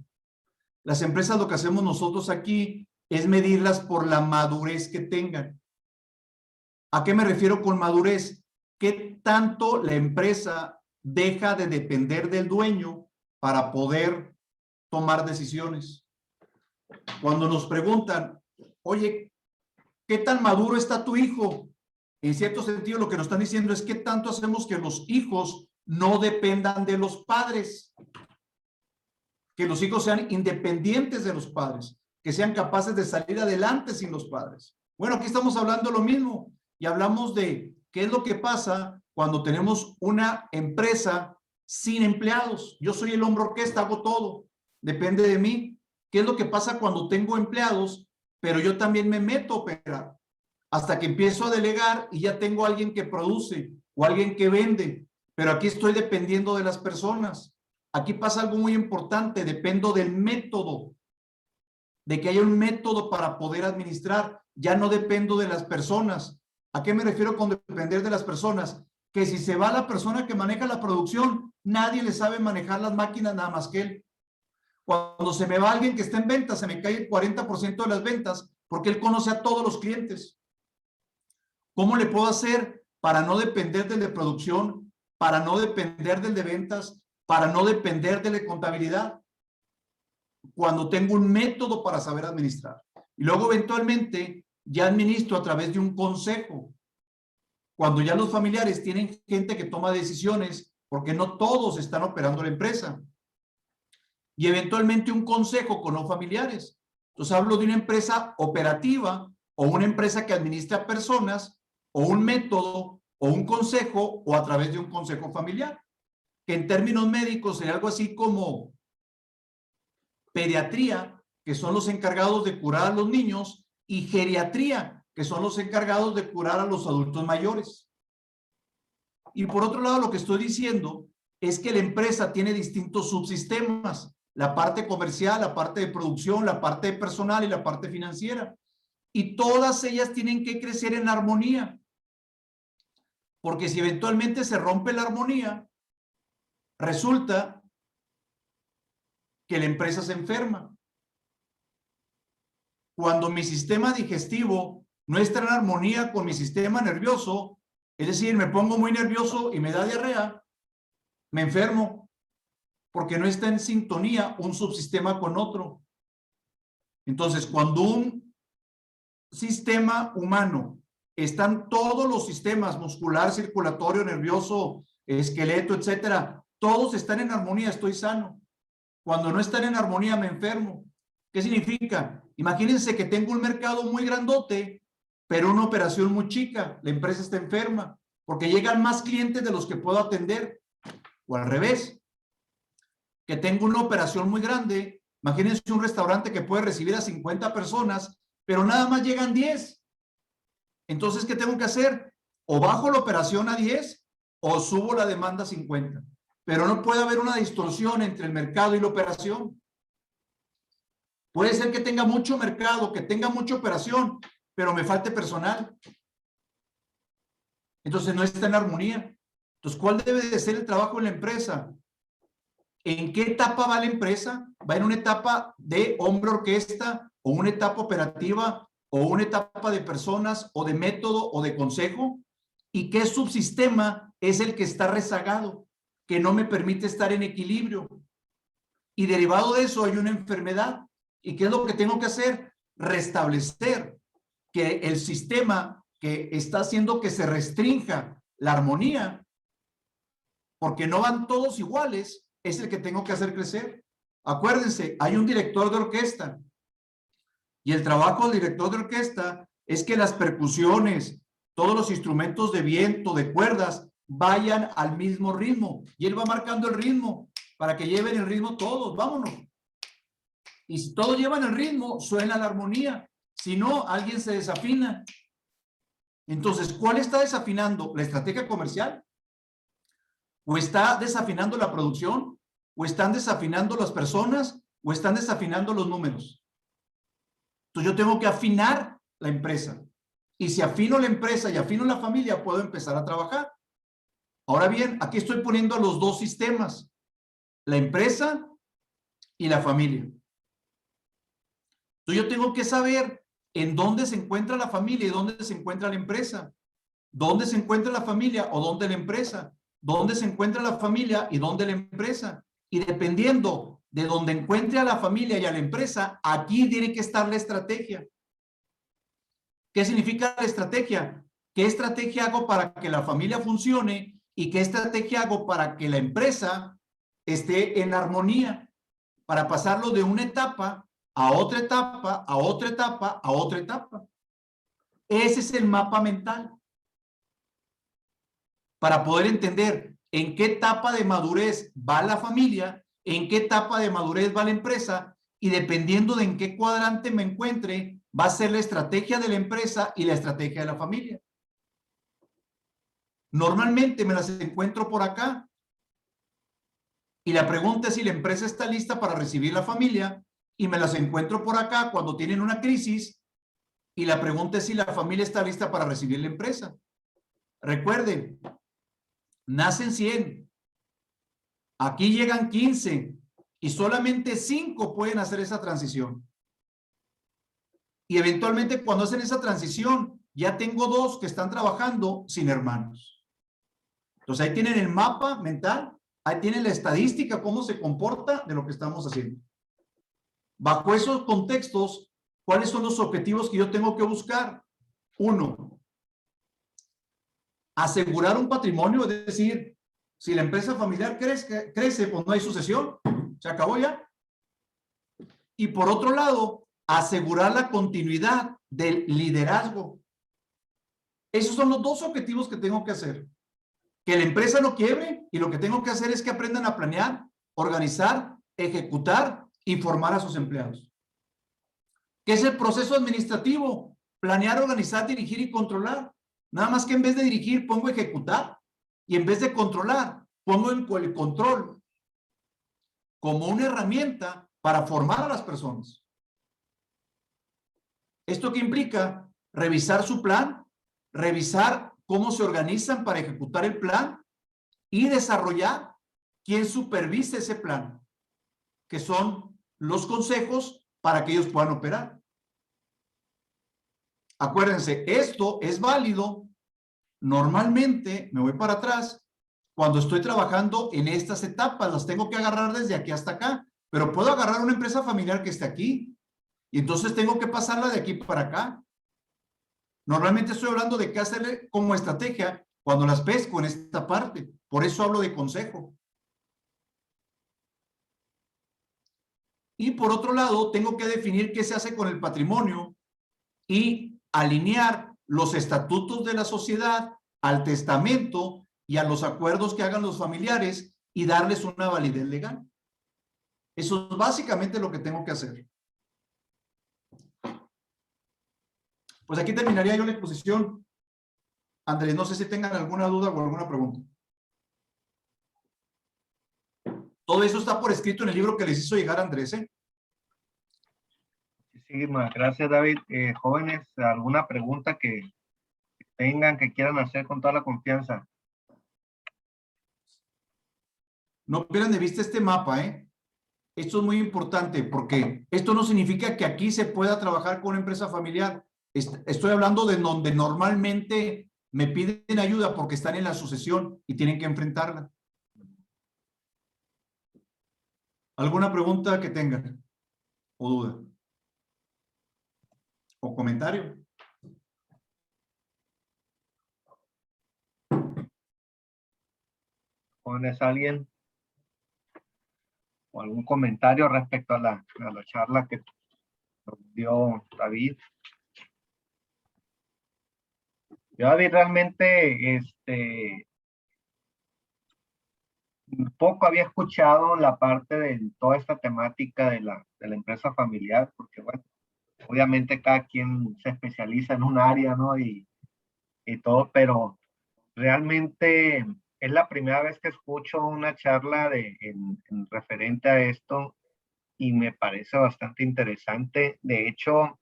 Las empresas lo que hacemos nosotros aquí es medirlas por la madurez que tengan. ¿A qué me refiero con madurez? ¿Qué tanto la empresa deja de depender del dueño para poder tomar decisiones? Cuando nos preguntan, oye, ¿qué tan maduro está tu hijo? En cierto sentido, lo que nos están diciendo es qué tanto hacemos que los hijos no dependan de los padres, que los hijos sean independientes de los padres, que sean capaces de salir adelante sin los padres. Bueno, aquí estamos hablando lo mismo y hablamos de qué es lo que pasa cuando tenemos una empresa sin empleados. Yo soy el hombro orquesta, hago todo, depende de mí. ¿Qué es lo que pasa cuando tengo empleados, pero yo también me meto a operar? Hasta que empiezo a delegar y ya tengo a alguien que produce o alguien que vende, pero aquí estoy dependiendo de las personas. Aquí pasa algo muy importante, dependo del método. de que haya un método para poder administrar. Ya no dependo de las personas. ¿A qué me refiero con depender de las personas? Que si se va la persona que maneja la producción, nadie le sabe manejar las máquinas nada más que él. Cuando se me va alguien que está en ventas, se me cae el 40% de las ventas porque él conoce a todos los clientes. ¿Cómo le puedo hacer para no depender del de producción, para no depender del de ventas, para no depender de la contabilidad? Cuando tengo un método para saber administrar. Y luego eventualmente ya administro a través de un consejo. Cuando ya los familiares tienen gente que toma decisiones, porque no todos están operando la empresa. Y eventualmente un consejo con los familiares. Entonces hablo de una empresa operativa o una empresa que administra personas o un método o un consejo o a través de un consejo familiar. Que en términos médicos sería algo así como pediatría, que son los encargados de curar a los niños, y geriatría, que son los encargados de curar a los adultos mayores. Y por otro lado, lo que estoy diciendo es que la empresa tiene distintos subsistemas, la parte comercial, la parte de producción, la parte de personal y la parte financiera. Y todas ellas tienen que crecer en armonía. Porque si eventualmente se rompe la armonía, resulta que la empresa se enferma. Cuando mi sistema digestivo no está en armonía con mi sistema nervioso, es decir, me pongo muy nervioso y me da diarrea, me enfermo, porque no está en sintonía un subsistema con otro. Entonces, cuando un sistema humano, están todos los sistemas, muscular, circulatorio, nervioso, esqueleto, etcétera, todos están en armonía, estoy sano. Cuando no están en armonía, me enfermo. ¿Qué significa? Imagínense que tengo un mercado muy grandote, pero una operación muy chica. La empresa está enferma porque llegan más clientes de los que puedo atender. O al revés, que tengo una operación muy grande. Imagínense un restaurante que puede recibir a 50 personas, pero nada más llegan 10. Entonces, ¿qué tengo que hacer? O bajo la operación a 10 o subo la demanda a 50. Pero no puede haber una distorsión entre el mercado y la operación. Puede ser que tenga mucho mercado, que tenga mucha operación, pero me falte personal. Entonces no está en armonía. Entonces, ¿cuál debe de ser el trabajo en la empresa? ¿En qué etapa va la empresa? ¿Va en una etapa de hombre orquesta o una etapa operativa o una etapa de personas o de método o de consejo? ¿Y qué subsistema es el que está rezagado, que no me permite estar en equilibrio? Y derivado de eso hay una enfermedad. ¿Y qué es lo que tengo que hacer? Restablecer que el sistema que está haciendo que se restrinja la armonía, porque no van todos iguales, es el que tengo que hacer crecer. Acuérdense, hay un director de orquesta y el trabajo del director de orquesta es que las percusiones, todos los instrumentos de viento, de cuerdas, vayan al mismo ritmo y él va marcando el ritmo para que lleven el ritmo todos, vámonos. Y si todos llevan el ritmo, suena la armonía. Si no, alguien se desafina. Entonces, ¿cuál está desafinando? ¿La estrategia comercial? ¿O está desafinando la producción? ¿O están desafinando las personas? ¿O están desafinando los números? Entonces, yo tengo que afinar la empresa. Y si afino la empresa y afino la familia, puedo empezar a trabajar. Ahora bien, aquí estoy poniendo a los dos sistemas. La empresa y la familia. Entonces yo tengo que saber en dónde se encuentra la familia y dónde se encuentra la empresa. ¿Dónde se encuentra la familia o dónde la empresa? ¿Dónde se encuentra la familia y dónde la empresa? Y dependiendo de dónde encuentre a la familia y a la empresa, aquí tiene que estar la estrategia. ¿Qué significa la estrategia? ¿Qué estrategia hago para que la familia funcione? ¿Y qué estrategia hago para que la empresa esté en armonía? Para pasarlo de una etapa a otra etapa, a otra etapa, a otra etapa. Ese es el mapa mental. Para poder entender en qué etapa de madurez va la familia, en qué etapa de madurez va la empresa, y dependiendo de en qué cuadrante me encuentre, va a ser la estrategia de la empresa y la estrategia de la familia. Normalmente me las encuentro por acá. Y la pregunta es si la empresa está lista para recibir la familia y me las encuentro por acá cuando tienen una crisis y la pregunta es si la familia está lista para recibir la empresa. Recuerden, nacen 100, aquí llegan 15 y solamente 5 pueden hacer esa transición. Y eventualmente cuando hacen esa transición, ya tengo 2 que están trabajando sin hermanos. Entonces ahí tienen el mapa mental, ahí tienen la estadística, cómo se comporta de lo que estamos haciendo. Bajo esos contextos, ¿cuáles son los objetivos que yo tengo que buscar? 1, asegurar un patrimonio, es decir, si la empresa familiar crece, pues no hay sucesión, se acabó ya. Y por otro lado, asegurar la continuidad del liderazgo. Esos son los 2 objetivos que tengo que hacer. Que la empresa no quiebre y lo que tengo que hacer es que aprendan a planear, organizar, ejecutar y formar a sus empleados. ¿Qué es el proceso administrativo? Planear, organizar, dirigir y controlar. Nada más que en vez de dirigir pongo ejecutar y en vez de controlar pongo el control como una herramienta para formar a las personas. ¿Esto qué implica? Revisar su plan, revisar cómo se organizan para ejecutar el plan y desarrollar quién supervise ese plan, que son los consejos para que ellos puedan operar. Acuérdense, esto es válido. Normalmente, me voy para atrás, cuando estoy trabajando en estas etapas, las tengo que agarrar desde aquí hasta acá, pero puedo agarrar una empresa familiar que esté aquí y entonces tengo que pasarla de aquí para acá. Normalmente estoy hablando de qué hacerle como estrategia cuando las pesco en esta parte. Por eso hablo de consejo. Y por otro lado, tengo que definir qué se hace con el patrimonio y alinear los estatutos de la sociedad al testamento y a los acuerdos que hagan los familiares y darles una validez legal. Eso es básicamente lo que tengo que hacer. Pues aquí terminaría yo la exposición. Andrés, no sé si tengan alguna duda o alguna pregunta. Todo eso está por escrito en el libro que les hizo llegar Andrés, ¿eh? Muchísimas gracias, David. Jóvenes, ¿alguna pregunta que tengan, que quieran hacer con toda la confianza? No pierdan de vista este mapa, ¿eh? Esto es muy importante porque esto no significa que aquí se pueda trabajar con una empresa familiar. Estoy hablando de donde normalmente me piden ayuda porque están en la sucesión y tienen que enfrentarla. ¿Alguna pregunta que tengan? ¿O duda? ¿O comentario? ¿Pones a alguien? ¿O algún comentario respecto a la charla que nos dio David? Yo, David, realmente, poco había escuchado la parte de toda esta temática de la empresa familiar, porque bueno, obviamente cada quien se especializa en un área, ¿no? Y todo, pero realmente es la primera vez que escucho una charla en referente a esto y me parece bastante interesante. De hecho,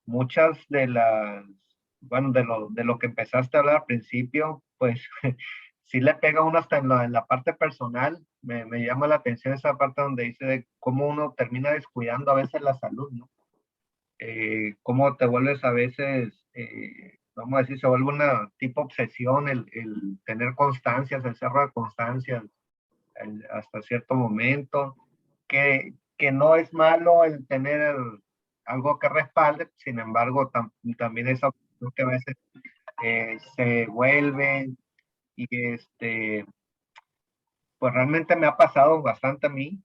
muchas de las, bueno, de lo que empezaste a hablar al principio, pues sí le pega uno hasta en la parte personal. Me llama la atención esa parte donde dice de cómo uno termina descuidando a veces la salud, ¿no? Cómo te vuelves a veces, vamos a decir, se vuelve una tipo obsesión el tener constancias, el cerro de constancias hasta cierto momento, que no es malo el tener algo que respalde, sin embargo, también esa opción que a veces se vuelve y pues realmente me ha pasado bastante a mí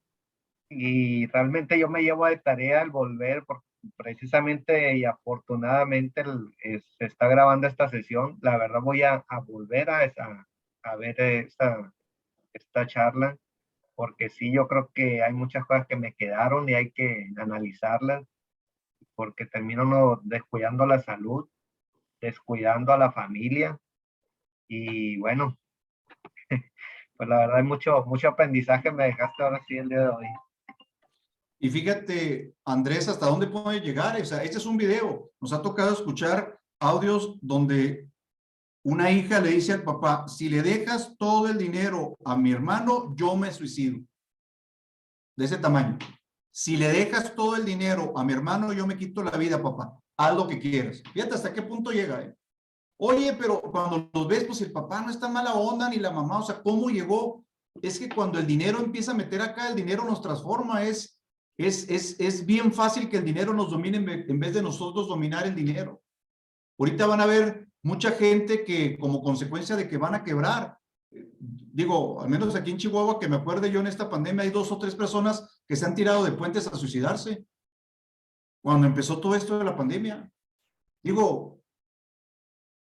y realmente yo me llevo de tarea al volver, porque precisamente y afortunadamente se está grabando esta sesión. La verdad voy a volver a ver esta charla, porque sí, yo creo que hay muchas cosas que me quedaron y hay que analizarlas, porque termino uno descuidando la salud, descuidando a la familia y bueno, pues la verdad hay mucho aprendizaje me dejaste ahora sí el día de hoy. Y fíjate, Andrés, hasta dónde puede llegar. O sea, este es un video. Nos ha tocado escuchar audios donde una hija le dice al papá, si le dejas todo el dinero a mi hermano, yo me suicido. De ese tamaño. Si le dejas todo el dinero a mi hermano, yo me quito la vida, papá. Haz lo que quieras. Fíjate hasta qué punto llega, ¿eh? Oye, pero cuando los ves, pues el papá no está mala onda, ni la mamá. O sea, ¿cómo llegó? Es que cuando el dinero empieza a meter acá, el dinero nos transforma. Es bien fácil que el dinero nos domine en vez de nosotros dominar el dinero. Ahorita van a ver mucha gente que como consecuencia de que van a quebrar. Digo, al menos aquí en Chihuahua, que me acuerde yo en esta pandemia, hay 2 o 3 personas que se han tirado de puentes a suicidarse cuando empezó todo esto de la pandemia. Digo,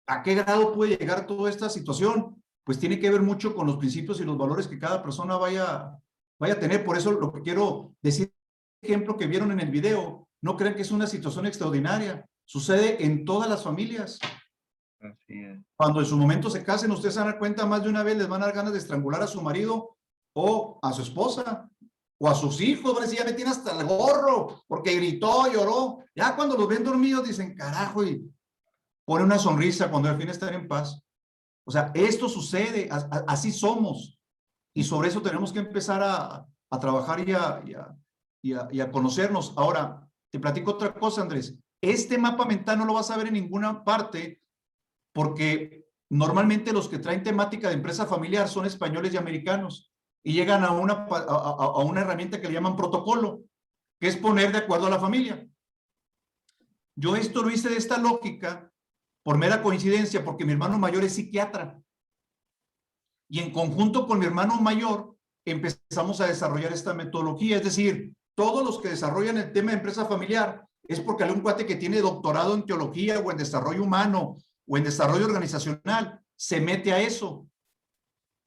¿a qué grado puede llegar toda esta situación? Pues tiene que ver mucho con los principios y los valores que cada persona vaya a tener. Por eso lo que quiero decir, ejemplo que vieron en el video, no crean que es una situación extraordinaria. Sucede en todas las familias. Así es. Cuando en su momento se casen, ustedes se van a dar cuenta, más de una vez les van a dar ganas de estrangular a su marido o a su esposa o a sus hijos. Van a decir, ya me tiene hasta el gorro porque gritó, lloró. Ya cuando los ven dormidos dicen, carajo, y pone una sonrisa cuando al fin están en paz. O sea, esto sucede, así somos. Y sobre eso tenemos que empezar a trabajar y a conocernos. Ahora, te platico otra cosa, Andrés. Este mapa mental no lo vas a ver en ninguna parte, porque normalmente los que traen temática de empresa familiar son españoles y americanos y llegan a una herramienta que le llaman protocolo, que es poner de acuerdo a la familia. Yo esto lo hice de esta lógica por mera coincidencia, porque mi hermano mayor es psiquiatra y en conjunto con mi hermano mayor empezamos a desarrollar esta metodología. Es decir, todos los que desarrollan el tema de empresa familiar es porque hay un cuate que tiene doctorado en teología o en desarrollo humano o en desarrollo organizacional, se mete a eso.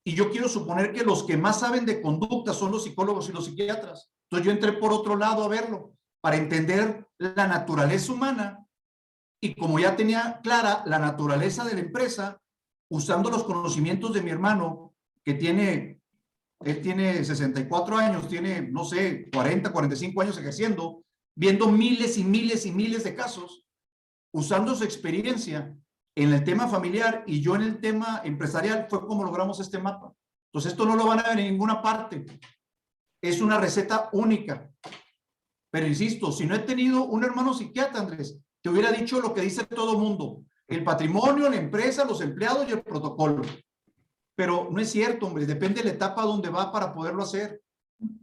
Y yo quiero suponer que los que más saben de conducta son los psicólogos y los psiquiatras. Entonces yo entré por otro lado a verlo, para entender la naturaleza humana, y como ya tenía clara la naturaleza de la empresa, usando los conocimientos de mi hermano, que él tiene 64 años, tiene, no sé, 40, 45 años ejerciendo, viendo miles y miles y miles de casos, usando su experiencia en el tema familiar y yo en el tema empresarial, fue como logramos este mapa. Entonces esto no lo van a ver en ninguna parte. Es una receta única. Pero insisto, si no he tenido un hermano psiquiatra, Andrés, te hubiera dicho lo que dice todo el mundo: el patrimonio, la empresa, los empleados y el protocolo. Pero no es cierto, hombre, depende de la etapa donde va para poderlo hacer.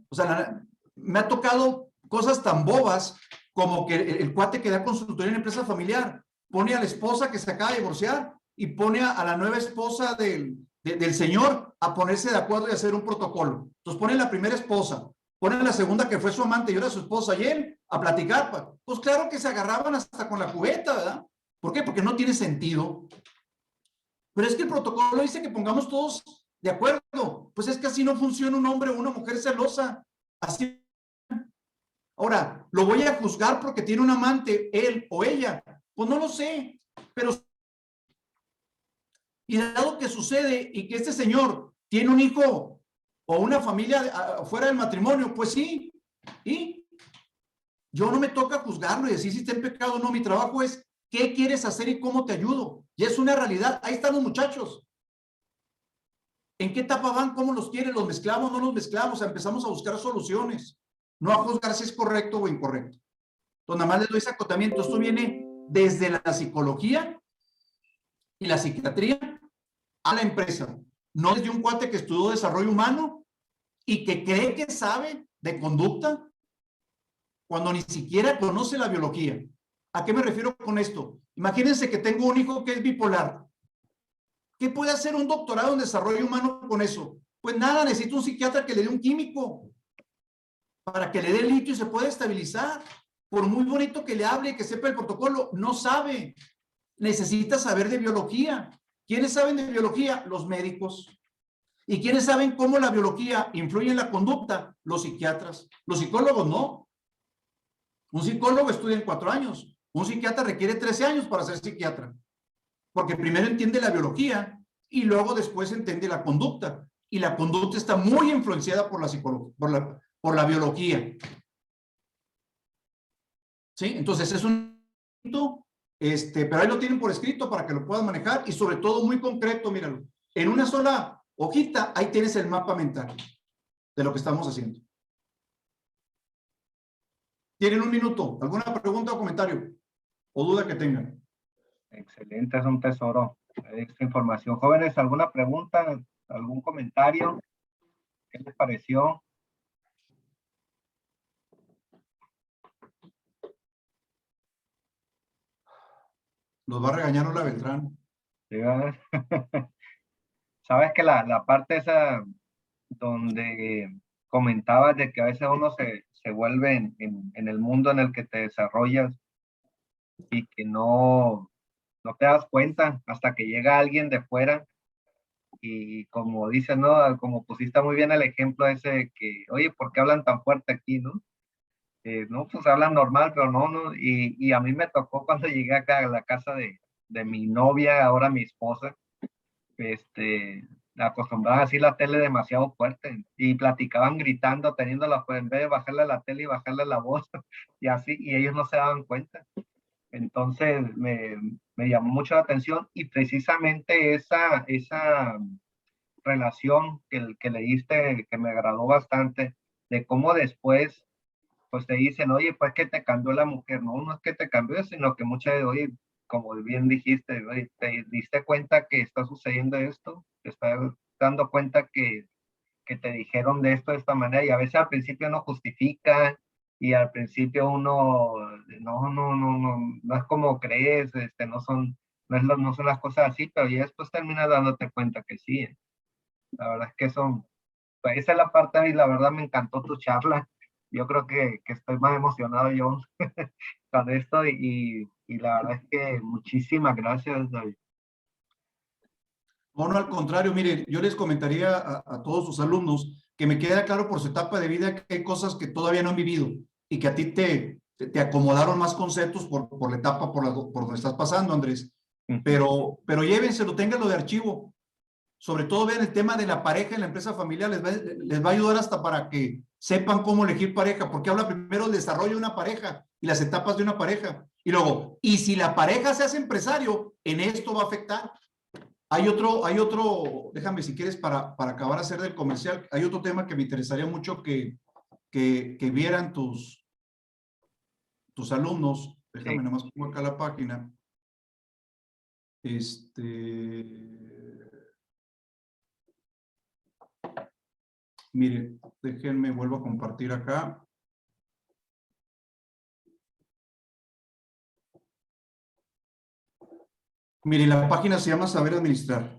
O sea, me ha tocado cosas tan bobas como que el cuate que da consultoría en empresa familiar pone a la esposa que se acaba de divorciar y pone a la nueva esposa del señor a ponerse de acuerdo y hacer un protocolo. Entonces pone la primera esposa, pone la segunda que fue su amante y ahora su esposa y él a platicar. Pues claro que se agarraban hasta con la cubeta, ¿verdad? ¿Por qué? Porque no tiene sentido. Pero es que el protocolo dice que pongamos todos de acuerdo. Pues es que así no funciona un hombre o una mujer celosa. Así. Ahora, ¿lo voy a juzgar porque tiene un amante, él o ella? Pues no lo sé, pero... Y dado que sucede y que este señor tiene un hijo o una familia fuera del matrimonio, pues sí, y yo no me toca juzgarlo y decir si está en pecado o no. Mi trabajo es qué quieres hacer y cómo te ayudo. Y es una realidad. Ahí están los muchachos. ¿En qué etapa van? ¿Cómo los quieren? ¿Los mezclamos? ¿No los mezclamos? Empezamos a buscar soluciones, no a juzgar si es correcto o incorrecto. Entonces, nada más les doy ese acotamiento. Esto viene desde la psicología y la psiquiatría a la empresa. No desde un cuate que estudió desarrollo humano y que cree que sabe de conducta cuando ni siquiera conoce la biología. ¿A qué me refiero con esto? Imagínense que tengo un hijo que es bipolar. ¿Qué puede hacer un doctorado en desarrollo humano con eso? Pues nada, necesito un psiquiatra que le dé un químico para que le dé litio y se pueda estabilizar. Por muy bonito que le hable y que sepa el protocolo, no sabe. Necesita saber de biología. ¿Quiénes saben de biología? Los médicos. ¿Y quiénes saben cómo la biología influye en la conducta? Los psiquiatras. Los psicólogos no. Un psicólogo estudia en 4 años. Un psiquiatra requiere 13 años para ser psiquiatra. Porque primero entiende la biología y luego después entiende la conducta. Y la conducta está muy influenciada por la psicología, por la biología. ¿sí? Entonces es un... pero ahí lo tienen por escrito para que lo puedan manejar y sobre todo muy concreto, míralo. En una sola hojita, ahí tienes el mapa mental de lo que estamos haciendo. Tienen un minuto. ¿Alguna pregunta o comentario? ¿O duda que tengan? Excelente, es un tesoro esta información. Jóvenes, ¿alguna pregunta? ¿Algún comentario? ¿Qué les pareció? Los va a regañar Lola Beltrán. Sí, ¿verdad? Sabes que la parte esa donde comentabas de que a veces uno se vuelve en el mundo en el que te desarrollas y que no te das cuenta hasta que llega alguien de fuera y como dices, ¿no? Como pusiste muy bien el ejemplo ese de que, oye, ¿por qué hablan tan fuerte aquí, no? No, pues hablan normal, pero no. Y a mí me tocó cuando llegué acá a la casa de mi novia, ahora mi esposa, acostumbraba así la tele demasiado fuerte y platicaban gritando, teniéndola, pues en vez de bajarle la tele y bajarle la voz y así, y ellos no se daban cuenta. Entonces me llamó mucho la atención y precisamente esa relación que le diste, que me agradó bastante, de cómo después, pues te dicen, oye, pues que te cambió la mujer. No, no es que te cambió, sino que muchas veces, oye, como bien dijiste, oye, te diste cuenta que está sucediendo esto, te estás dando cuenta que te dijeron de esto de esta manera y a veces al principio no justifica y al principio uno, no es como crees, no son las cosas así, pero ya después terminas dándote cuenta que sí. La verdad es que pues esa es la parte y la verdad me encantó tu charla. Yo creo que estoy más emocionado yo con esto y la verdad es que muchísimas gracias, David. No, no, al contrario, miren, yo les comentaría a todos sus alumnos que me queda claro por su etapa de vida que hay cosas que todavía no han vivido y que a ti te acomodaron más conceptos por la etapa por donde estás pasando, Andrés. Pero llévenselo, ténganlo de archivo. Sobre todo vean el tema de la pareja en la empresa familiar, les va a ayudar hasta para que sepan cómo elegir pareja, porque habla primero del desarrollo de una pareja y las etapas de una pareja. Y luego, y si la pareja se hace empresario, en esto va a afectar. Hay otro, déjame si quieres para acabar de hacer del comercial, hay otro tema que me interesaría mucho que vieran tus alumnos. Déjame nomás pongo acá la página. Mire, déjenme, vuelvo a compartir acá. Mire, la página se llama Saber Administrar,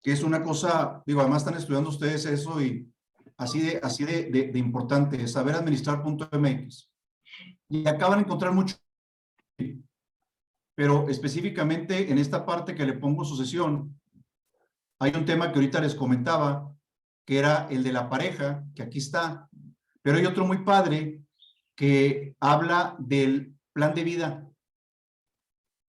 que es una cosa, digo, además están estudiando ustedes eso y así de importante, saberadministrar.mx. Y acaban de encontrar mucho, pero específicamente en esta parte que le pongo sucesión, hay un tema que ahorita les comentaba, que era el de la pareja, que aquí está, pero hay otro muy padre que habla del plan de vida.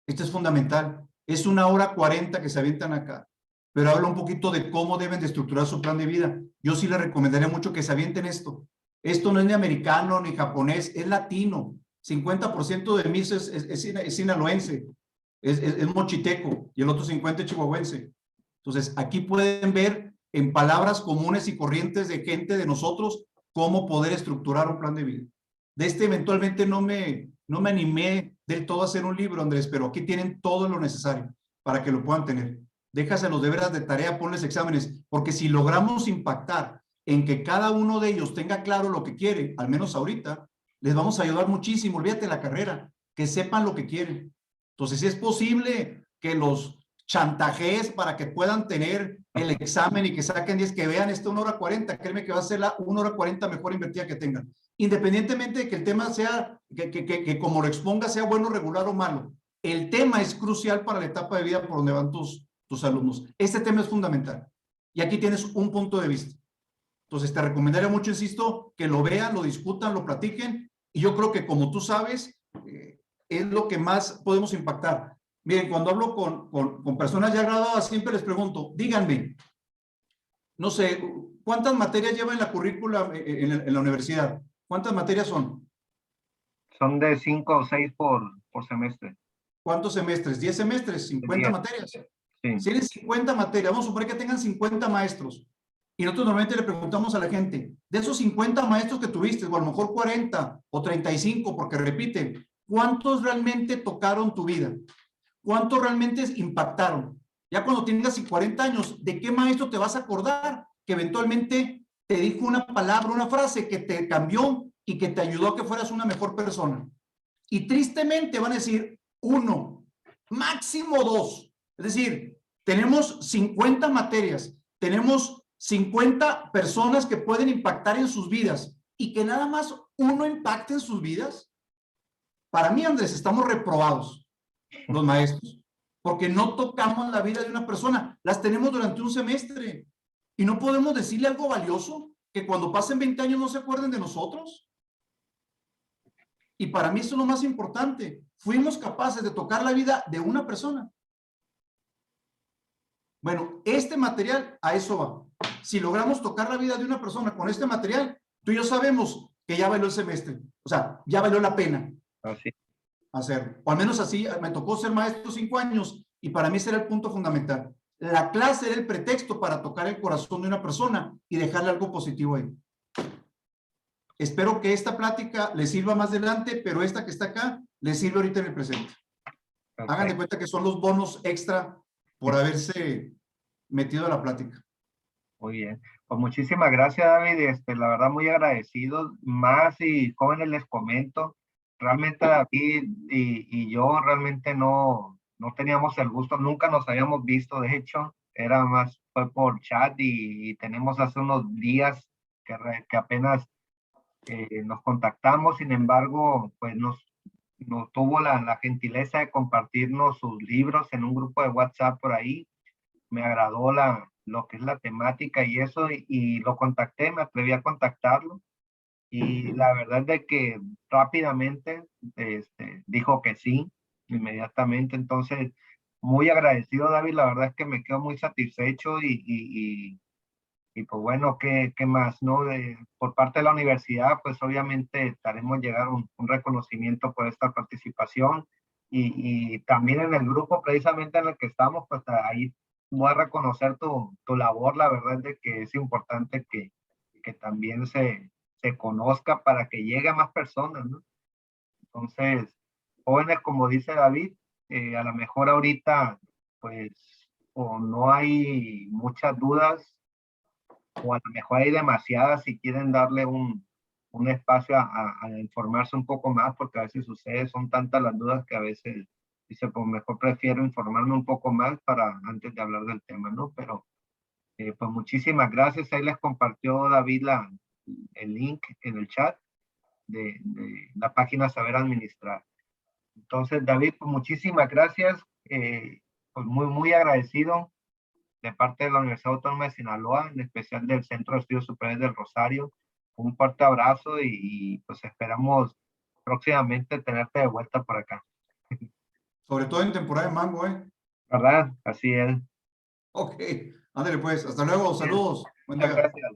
Esto es fundamental. Es 1 hora 40 que se avientan acá, pero habla un poquito de cómo deben de estructurar su plan de vida. Yo sí les recomendaría mucho que se avienten esto. Esto no es ni americano ni japonés, es latino. 50% de mí es sinaloense, es mochiteco, y el otro 50% es chihuahuense. Entonces, aquí pueden ver en palabras comunes y corrientes de gente de nosotros cómo poder estructurar un plan de vida. De eventualmente no me animé del todo a hacer un libro, Andrés, pero aquí tienen todo lo necesario para que lo puedan tener. Déjaselos de veras de tarea, ponles exámenes, porque si logramos impactar en que cada uno de ellos tenga claro lo que quiere, al menos ahorita, les vamos a ayudar muchísimo. Olvídate de la carrera, que sepan lo que quieren. Entonces, si es posible que los chantajees para que puedan tener el examen y que saquen 10, que vean esta 1 hora 40, créeme que va a ser la 1 hora 40 mejor invertida que tengan. Independientemente de que el tema sea, que como lo exponga sea bueno, regular o malo, el tema es crucial para la etapa de vida por donde van tus alumnos. Este tema es fundamental. Y aquí tienes un punto de vista. Entonces, te recomendaría mucho, insisto, que lo vean, lo discutan, lo platiquen. Y yo creo que, como tú sabes, es lo que más podemos impactar. Miren, cuando hablo con personas ya graduadas, siempre les pregunto, díganme, no sé, ¿cuántas materias lleva en la currícula en la universidad? ¿Cuántas materias son? Son de 5 o 6 por semestre. ¿Cuántos semestres? 10 semestres, 50 10. materias. Sí. Si tienen 50 materias, vamos a suponer que tengan 50 maestros. Y nosotros normalmente le preguntamos a la gente, de esos 50 maestros que tuviste, o a lo mejor 40 o 35, porque repiten, ¿cuántos realmente tocaron tu vida? ¿Cuántos realmente impactaron? Ya cuando tengas 40 años, ¿de qué maestro te vas a acordar que eventualmente te dijo una palabra, una frase que te cambió y que te ayudó a que fueras una mejor persona? Y tristemente van a decir 1, máximo 2. Es decir, tenemos 50 materias, tenemos 50 personas que pueden impactar en sus vidas y que nada más uno impacte en sus vidas. Para mí, Andrés, estamos reprobados los maestros, porque no tocamos la vida de una persona, las tenemos durante un semestre y no podemos decirle algo valioso que cuando pasen 20 años no se acuerden de nosotros. Y para mí eso es lo más importante. Fuimos capaces de tocar la vida de una persona. Bueno, este material a eso va. Si logramos tocar la vida de una persona con este material, tú y yo sabemos que ya valió el semestre. O sea, ya valió la pena Así. hacerlo. O al menos así, me tocó ser maestro 5 años y para mí ese era el punto fundamental. La clase era el pretexto para tocar el corazón de una persona y dejarle algo positivo ahí. Espero que esta plática les sirva más adelante, pero esta que está acá les sirve ahorita en el presente. Hagan de cuenta que son los bonos extra por haberse metido a la plática. Muy bien. Pues muchísimas gracias, David. La verdad, muy agradecido. Más y jóvenes les comento, realmente David y yo realmente no teníamos el gusto, nunca nos habíamos visto, de hecho, era más, fue por chat y tenemos hace unos días que apenas nos contactamos. Sin embargo, pues nos tuvo la gentileza de compartirnos sus libros en un grupo de WhatsApp por ahí. Me agradó lo que es la temática y eso, y lo contacté, me atreví a contactarlo, y la verdad es de que rápidamente dijo que sí, inmediatamente. Entonces, muy agradecido, David, la verdad es que me quedo muy satisfecho y pues bueno, ¿qué más, no? Por parte de la universidad, pues obviamente haremos llegar un reconocimiento por esta participación, y también en el grupo precisamente en el que estamos, pues ahí voy a reconocer tu labor. La verdad es de que es importante que también se conozca para que llegue a más personas, ¿no? Entonces, jóvenes, como dice David, a lo mejor ahorita, pues, o no hay muchas dudas, o a lo mejor hay demasiadas, si quieren darle un espacio a informarse un poco más, porque a veces sucede, son tantas las dudas que a veces dice, pues mejor prefiero informarme un poco más para antes de hablar del tema, ¿no? Pero pues muchísimas gracias. Ahí les compartió David el link en el chat de la página Saber Administrar. Entonces, David, pues muchísimas gracias. Pues muy agradecido de parte de la Universidad Autónoma de Sinaloa, en especial del Centro de Estudios Superiores del Rosario. Un fuerte abrazo y pues esperamos próximamente tenerte de vuelta por acá. Sobre todo en temporada de mango, ¿eh? ¿Verdad? Así es. Ok, ándale pues, hasta luego, saludos. Buen Muchas día. gracias.